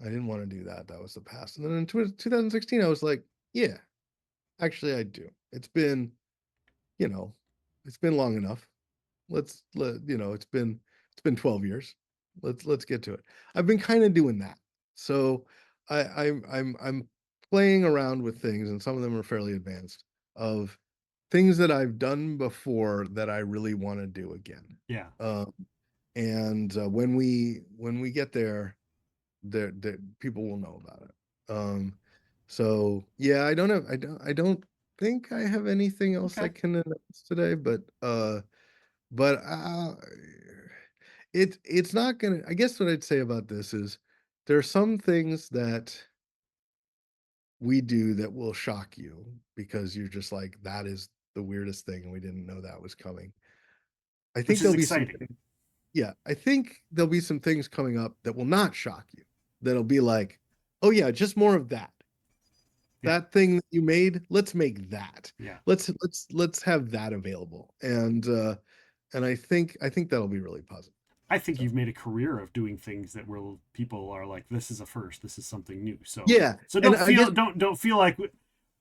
I didn't want to do that. That was the past. And then in 2016, I was like, yeah, actually, I do. You know, it's been long enough. It's been 12 years. Let's get to it. I've been kind of doing that. So I'm playing around with things, and some of them are fairly advanced, of things that I've done before that I really want to do again. Yeah. And when we get there, there people will know about it. So yeah, I don't think I have anything else I Okay. can announce today, but it's not gonna. I guess what I'd say about this is there are some things that we do that will shock you because you're just like, that is the weirdest thing, and we didn't know that was coming. I think Which is there'll be some. exciting. Yeah, I think there'll be some things coming up that will not shock you. That'll be like, oh yeah, just more of that. Yeah. That thing that you made, let's make that. Yeah. Let's have that available. And I think that'll be really positive. I think So you've made a career of doing things that will people are like, this is a first, this is something new. So yeah, so and I guess don't feel like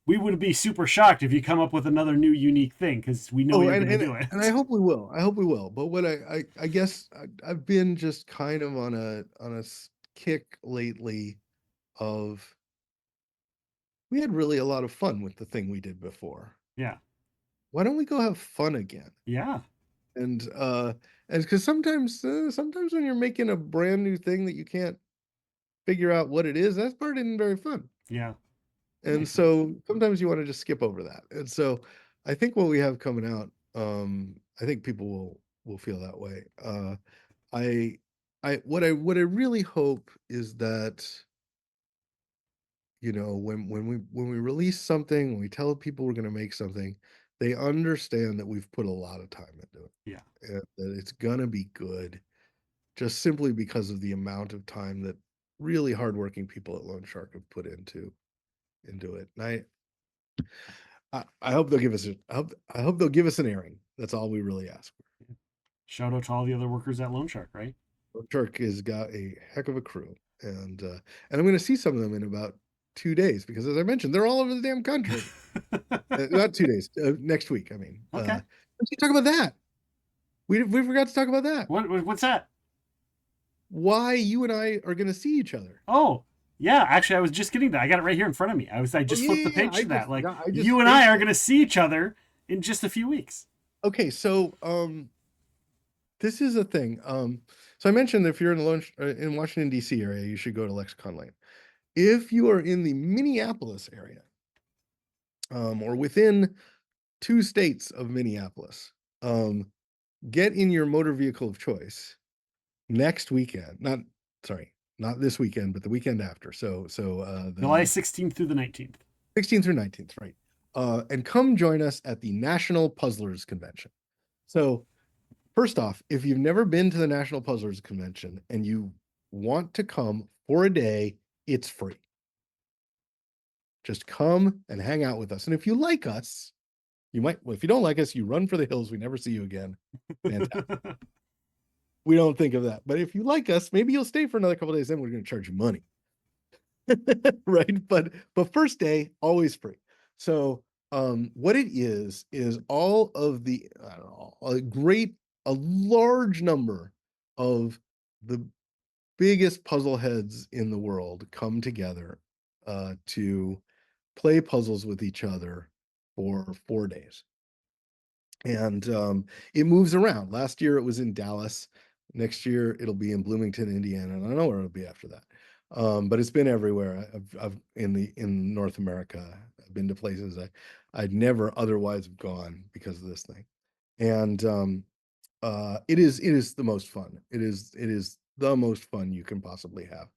we would be super shocked if you come up with another new unique thing because we know oh, you're going to do and I it. hope we will. I hope we will. But what I guess I've been just kind of on a kick lately of we had really a lot of fun with the thing we did before. Yeah. Why don't we go have fun again? Yeah. And because sometimes when you're making a brand new thing that you can't figure out what it is, that part isn't very fun. Yeah. That And makes sense. so sometimes you want to just skip over that. And so I think what we have coming out, I think people will feel that way. I what I really hope is that, when we release something, when we tell people we're going to make something, they understand that we've put a lot of time into it Yeah. and that it's going to be good, just simply because of the amount of time that really hardworking people at Loan Shark have put into it. And I hope they'll give us I hope they'll give us an airing. That's all we really ask for. Shout out to all the other workers at Loan Shark, right? Loan Shark has got a heck of a crew, and I'm going to see some of them in about 2 days because, as I mentioned, they're all over the damn country. Not 2 days, next week. I mean, Okay. let's talk about that. We forgot to talk about that. What's that? Why you and I are going to see each other? Oh, yeah. Actually, I was just getting that. I got it right here in front of me. I Oh just flipped yeah, the yeah, yeah. page to that. Like, I just you and I spaced are it. going to see each other in just a few weeks. Okay, so this is a thing. So I mentioned that if you're in Washington D.C. area, you should go to Lexicon Lane. If you are in the Minneapolis area, or within 2 states of Minneapolis, get in your motor vehicle of choice next weekend. Not this weekend, but the weekend after. So July the 16th through the 19th. 16th through 19th, right? And come join us at the National Puzzlers Convention. So first off, if you've never been to the National Puzzlers Convention and you want to come for a day, it's free. Just come and hang out with us. And if you like us, well, if you don't like us, you run for the hills. We never see you again. Fantastic. We don't think of that. But if you like us, maybe you'll stay for another couple of days. Then we're going to charge you money. Right. But first day, always free. So what it is all of the, I don't know, a large number of the biggest puzzle heads in the world come together to play puzzles with each other for 4 days. And it moves around. Last year it was in Dallas. Next year it'll be in Bloomington, Indiana, and I don't know where it'll be after that. But it's been everywhere. I've in North America. I've been to places I'd never otherwise have gone because of this thing. And it is the most fun. It is the most fun you can possibly have.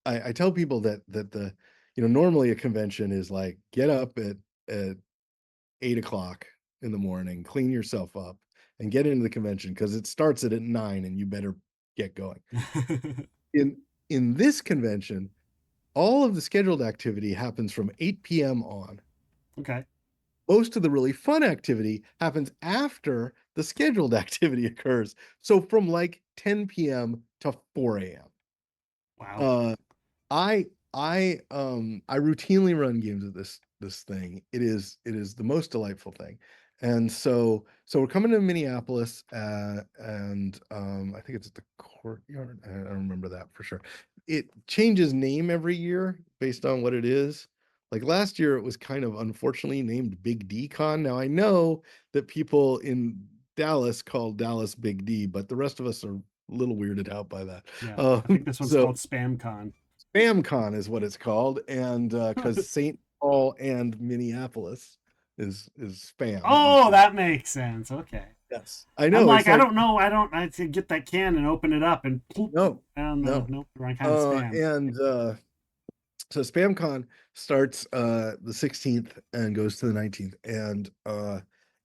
I tell people that normally a convention is like get up at 8 o'clock in the morning, clean yourself up, and get into the convention because it starts at 9 and you better get going. In this convention, all of the scheduled activity happens from 8 p.m. on. Okay. Most of the really fun activity happens after the scheduled activity occurs. So from like 10 p.m. to 4 a.m. Wow. Uh, I routinely run games of this thing. It is the most delightful thing. And so we're coming to Minneapolis, and I think it's at the Courtyard. I don't remember that for sure. It changes name every year based on what it is. Like last year, it was kind of unfortunately named Big D Con. Now I know that people in Dallas call Dallas Big D, but the rest of us are a little weirded out by that. Yeah. I think this one's So called Spam Con. SpamCon is what it's called, and because St. Paul and Minneapolis is spam. Oh, that makes sense. Okay. Yes, I I'm know. like, It's I like don't know. I to get that can and open it up and poop. no, I don't know. no. Nope, the wrong kind of spam. And so SpamCon starts the 16th and goes to the 19th, and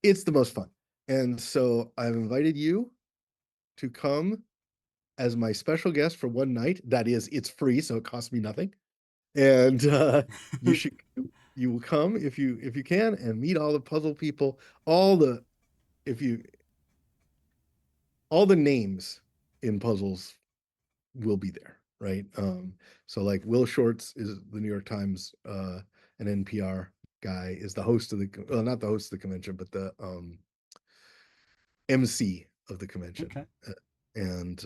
it's the most fun. And so I've invited you to come as my special guest for one night. That is, it's free, so it costs me nothing. And you should you will come if you can and meet all the puzzle people, all the if you all the names in puzzles will be there, right? So like Will Shorts is the New York Times an NPR guy, is the host of not the host of the convention, but the MC of the convention. Okay. And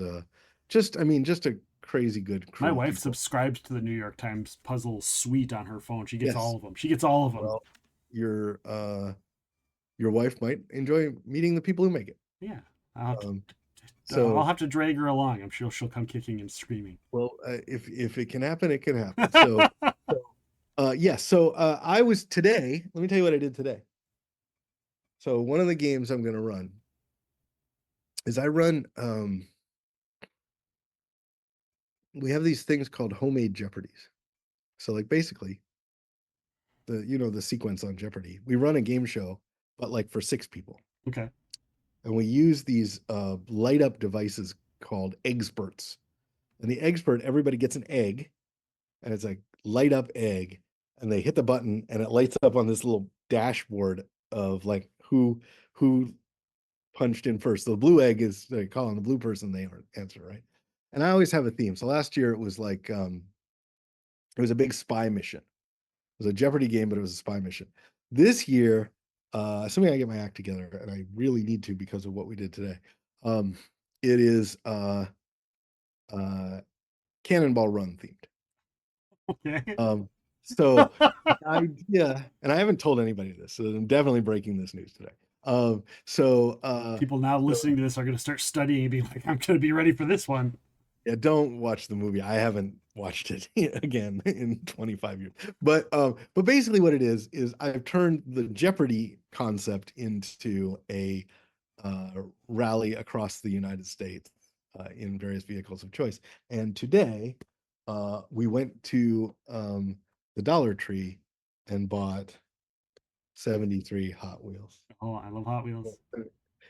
just a crazy good My crew of wife people. subscribes to the New York Times puzzle suite on her phone. She gets Yes. all of them. She gets all of them. Well, your wife might enjoy meeting the people who make it. Yeah. I'll have to, Um, I'll so, have to drag her along. I'm sure she'll come kicking and screaming. well, if it can happen, it can happen. So, yeah. So I was today. Let me tell you what I did today. So one of the games I'm going to run is I run. We have these things called homemade Jeopardies. So like basically the sequence on Jeopardy. We run a game show, but like for 6 people, Okay. and we use these light up devices called experts. And the expert, everybody gets an egg, and it's a light up egg, and they hit the button, and it lights up on this little dashboard of like who punched in first. So the blue egg is they call on the blue person, they answer right. And I always have a theme. So last year it was like it was a big spy mission. It was a Jeopardy game, but it was a spy mission. This year, assuming I get my act together, and I really need to because of what we did today, it is Cannonball Run themed. Okay. So the idea, and I haven't told anybody this, so I'm definitely breaking this news today. People now listening to this are going to start studying and be like, I'm going to be ready for this one. Yeah, don't watch the movie. I haven't watched it again in 25 years. But basically what it is I've turned the Jeopardy concept into a rally across the United States in various vehicles of choice. And today we went to the Dollar Tree and bought 73 Hot Wheels. Oh, I love Hot Wheels.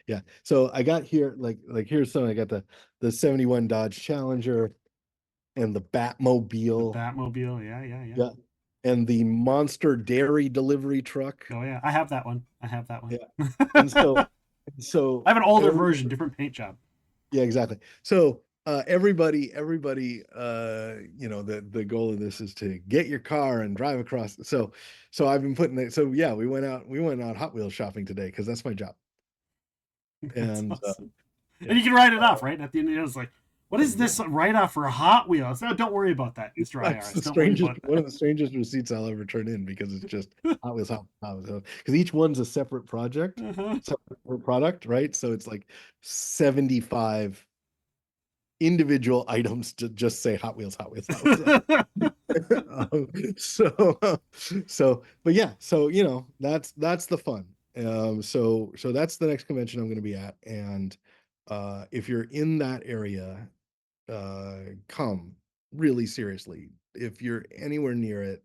Yeah. So I got here like here's some. I got the 71 Dodge Challenger and the The Batmobile. Batmobile. Yeah. Yeah. And the Monster Dairy delivery truck. Oh yeah, I have that one. Yeah. And so I have an older version, different paint job. Yeah, exactly. So everybody the goal of this is to get your car and drive across. So I've been putting it. So yeah, we went out Hot Wheels shopping today because that's my job. That's And awesome. yeah. And you can write it off, right? At the end of the day, it's like, what is this Yeah. write off for a Hot Wheels? No, don't worry about that, Mr. IRS. One of the strangest receipts I'll ever turn in because it's just Hot Wheels. Because each one's a separate project, Uh-huh. separate product, right? So it's like 75 individual items to just say Hot Wheels, Hot Wheels, Hot Wheels. But yeah, so that's the fun. So that's the next convention I'm going to be at, and if you're in that area, come really seriously. If you're anywhere near it,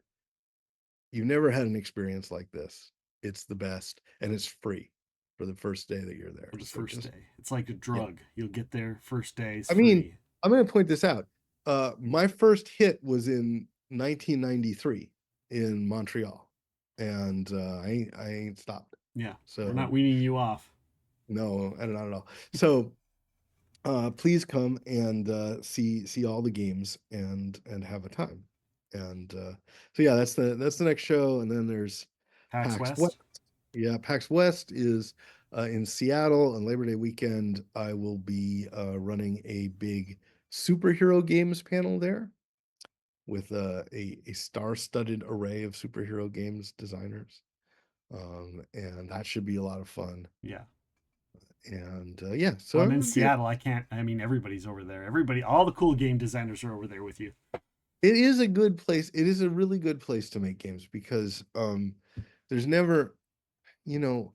you've never had an experience like this. It's the best, and it's free for the first day that you're there. For the So first just day. It's like a drug. yeah. You'll get there, first day is I mean, free. I'm going to point this out. My first hit was in 1993 in Montreal, and I ain't stopped. Yeah. So We're not weaning you off. no, not at all. So please come and see all the games and have a time. And so yeah, that's the next show, and then there's PAX PAX West. West. Yeah, PAX West is in Seattle on Labor Day weekend. I will be running a big superhero games panel there with a star-studded array of superhero games designers. And that should be a lot of fun. Yeah. And yeah, so Well, I'm in yeah, Seattle. I mean, everybody's over there. All the cool game designers are over there with you. it is a good place. It is a really good place to make games because there's never, you know,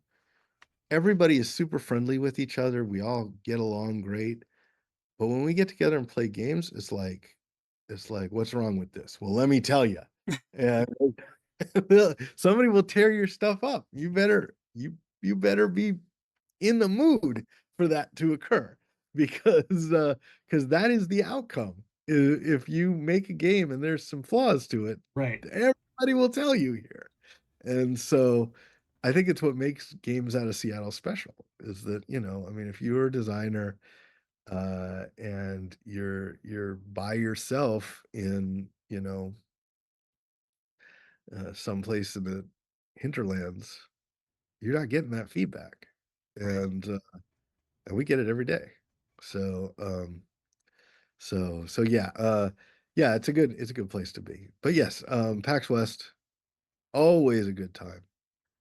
everybody is super friendly with each other. We all get along great. But when we get together and play games, it's like, what's wrong with this? Well, let me tell you. And somebody will tear your stuff up. You better be in the mood for that to occur because that is the outcome. If you make a game and there's some flaws to it, Right. everybody will tell you here. And so I think it's what makes games out of Seattle special is that, I mean, if you're a designer and you're by yourself in someplace in the hinterlands, you're not getting that feedback, Right. And we get it every day. So yeah, yeah, it's a good place to be. But yes, PAX West, always a good time.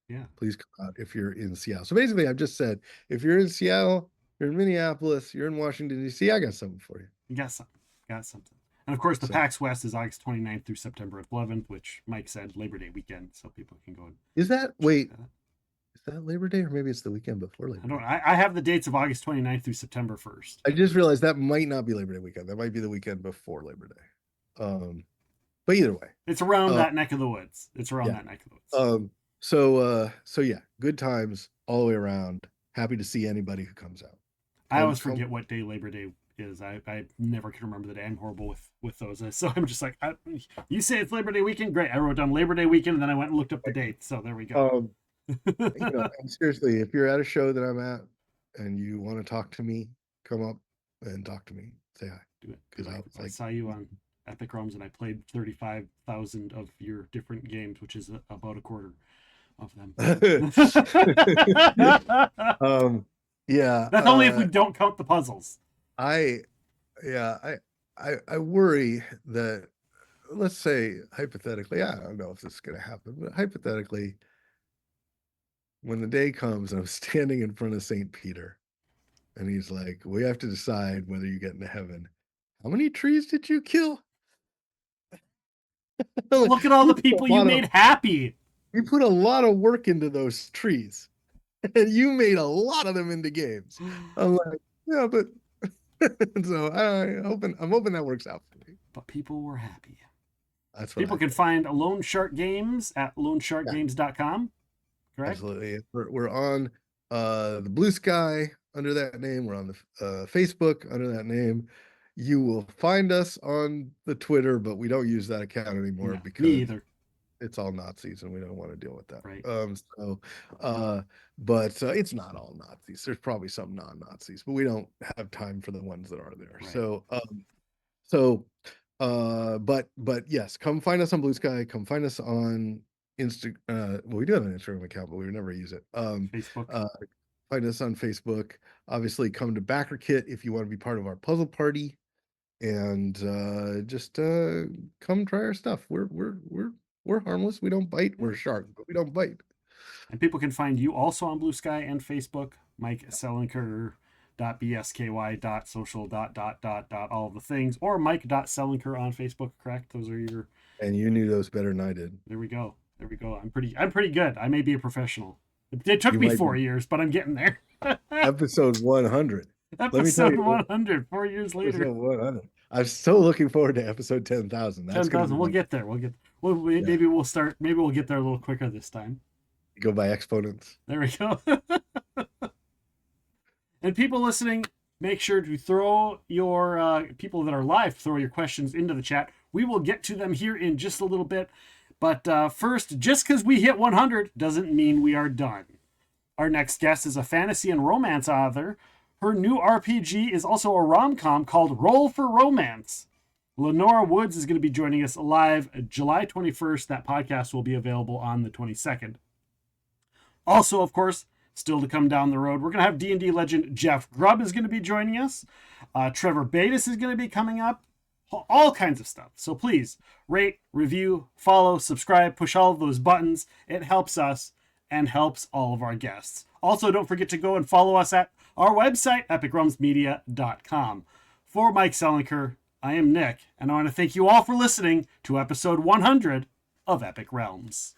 Yeah. Please come out if you're in Seattle. So basically, I've just said if you're in Seattle, you're in Minneapolis, you're in Washington D.C., I got something for you. You got something. Got something. And of course, the So PAX West is August 29th through September 11th, which Mike said Labor Day weekend, so people can go and is that check wait? that out. Is that Labor Day, or maybe it's the weekend before Labor I don't. Day? I have the dates of August 29th through September 1st. I just realized that might not be Labor Day weekend. That might be the weekend before Labor Day. But either way, It's around uh, that neck of the woods. It's around yeah. that neck of the woods. So yeah, good times all the way around. Happy to see anybody who comes out. I always forget what day Labor Day is. I never can remember the day. I'm horrible with those. So I'm just like, you say it's Labor Day weekend, great. I wrote down Labor Day weekend, and then I went and looked up the date. So there we go. And seriously, if you're at a show that I'm at and you want to talk to me, come up and talk to me. Say hi. Do it. Because I saw you on Epic Realms, and I played 35,000 of your different games, which is about a quarter of them. Yeah. That's only if we don't count the puzzles. I worry that, let's say hypothetically, I don't know if this is going to happen, but hypothetically, when the day comes and I'm standing in front of St. Peter and he's like, we have to decide whether you get into heaven. How many trees did you kill? Look at all the people you made happy. You put a lot of work into those trees and you made a lot of them into games. I'm like, yeah, but so I'm hoping that works out for me. But people were happy. That's what people can find Lone Shark Games at loansharkgames.com. Correct? Absolutely. We're on the Blue Sky under that name. We're on the Facebook under that name. You will find us on the Twitter, but we don't use that account anymore because me either. It's all Nazis and we don't want to deal with that. Right. But it's not all Nazis. There's probably some non-Nazis, but we don't have time for the ones that are there. Right. But yes, come find us on Blue Sky. Come find us on well, we do have an Instagram account, but we never use it. Facebook. Find us on Facebook. Obviously, come to Backer Kit if you want to be part of our puzzle party, and just come try our stuff. We're harmless. We don't bite. We're sharp, but we don't bite. And people can find you also on Blue Sky and Facebook. Mike Selinker. .bsky.social ... all of the things, or Mike.Selinker on Facebook. Correct? Those are your. And you knew those better than I did. There we go. I'm pretty good. I may be a professional. It took me 4 years, but I'm getting there. Episode 100. Episode 100. 4 years later. Episode 100. I'm so looking forward to episode 10,000. 10,000. We'll get there. Maybe we'll start. Maybe we'll get there a little quicker this time. Go by exponents. There we go. And people listening, make sure to throw your people that are live, throw your questions into the chat. We will get to them here in just a little bit. But first, just because we hit 100 doesn't mean we are done. Our next guest is a fantasy and romance author. Her new RPG is also a rom-com called Roll for Romance. Lenora Woods is going to be joining us live July 21st. That podcast will be available on the 22nd. Also, of course, still to come down the road, we're going to have D&D legend Jeff Grubb is going to be joining us. Trevor Batis is going to be coming up. All kinds of stuff. So please rate, review, follow, subscribe, push all of those buttons. It helps us and helps all of our guests. Also, don't forget to go and follow us at our website, epicrealmsmedia.com. For Mike Selinker, I am Nick, and I want to thank you all for listening to episode 100 of Epic Realms.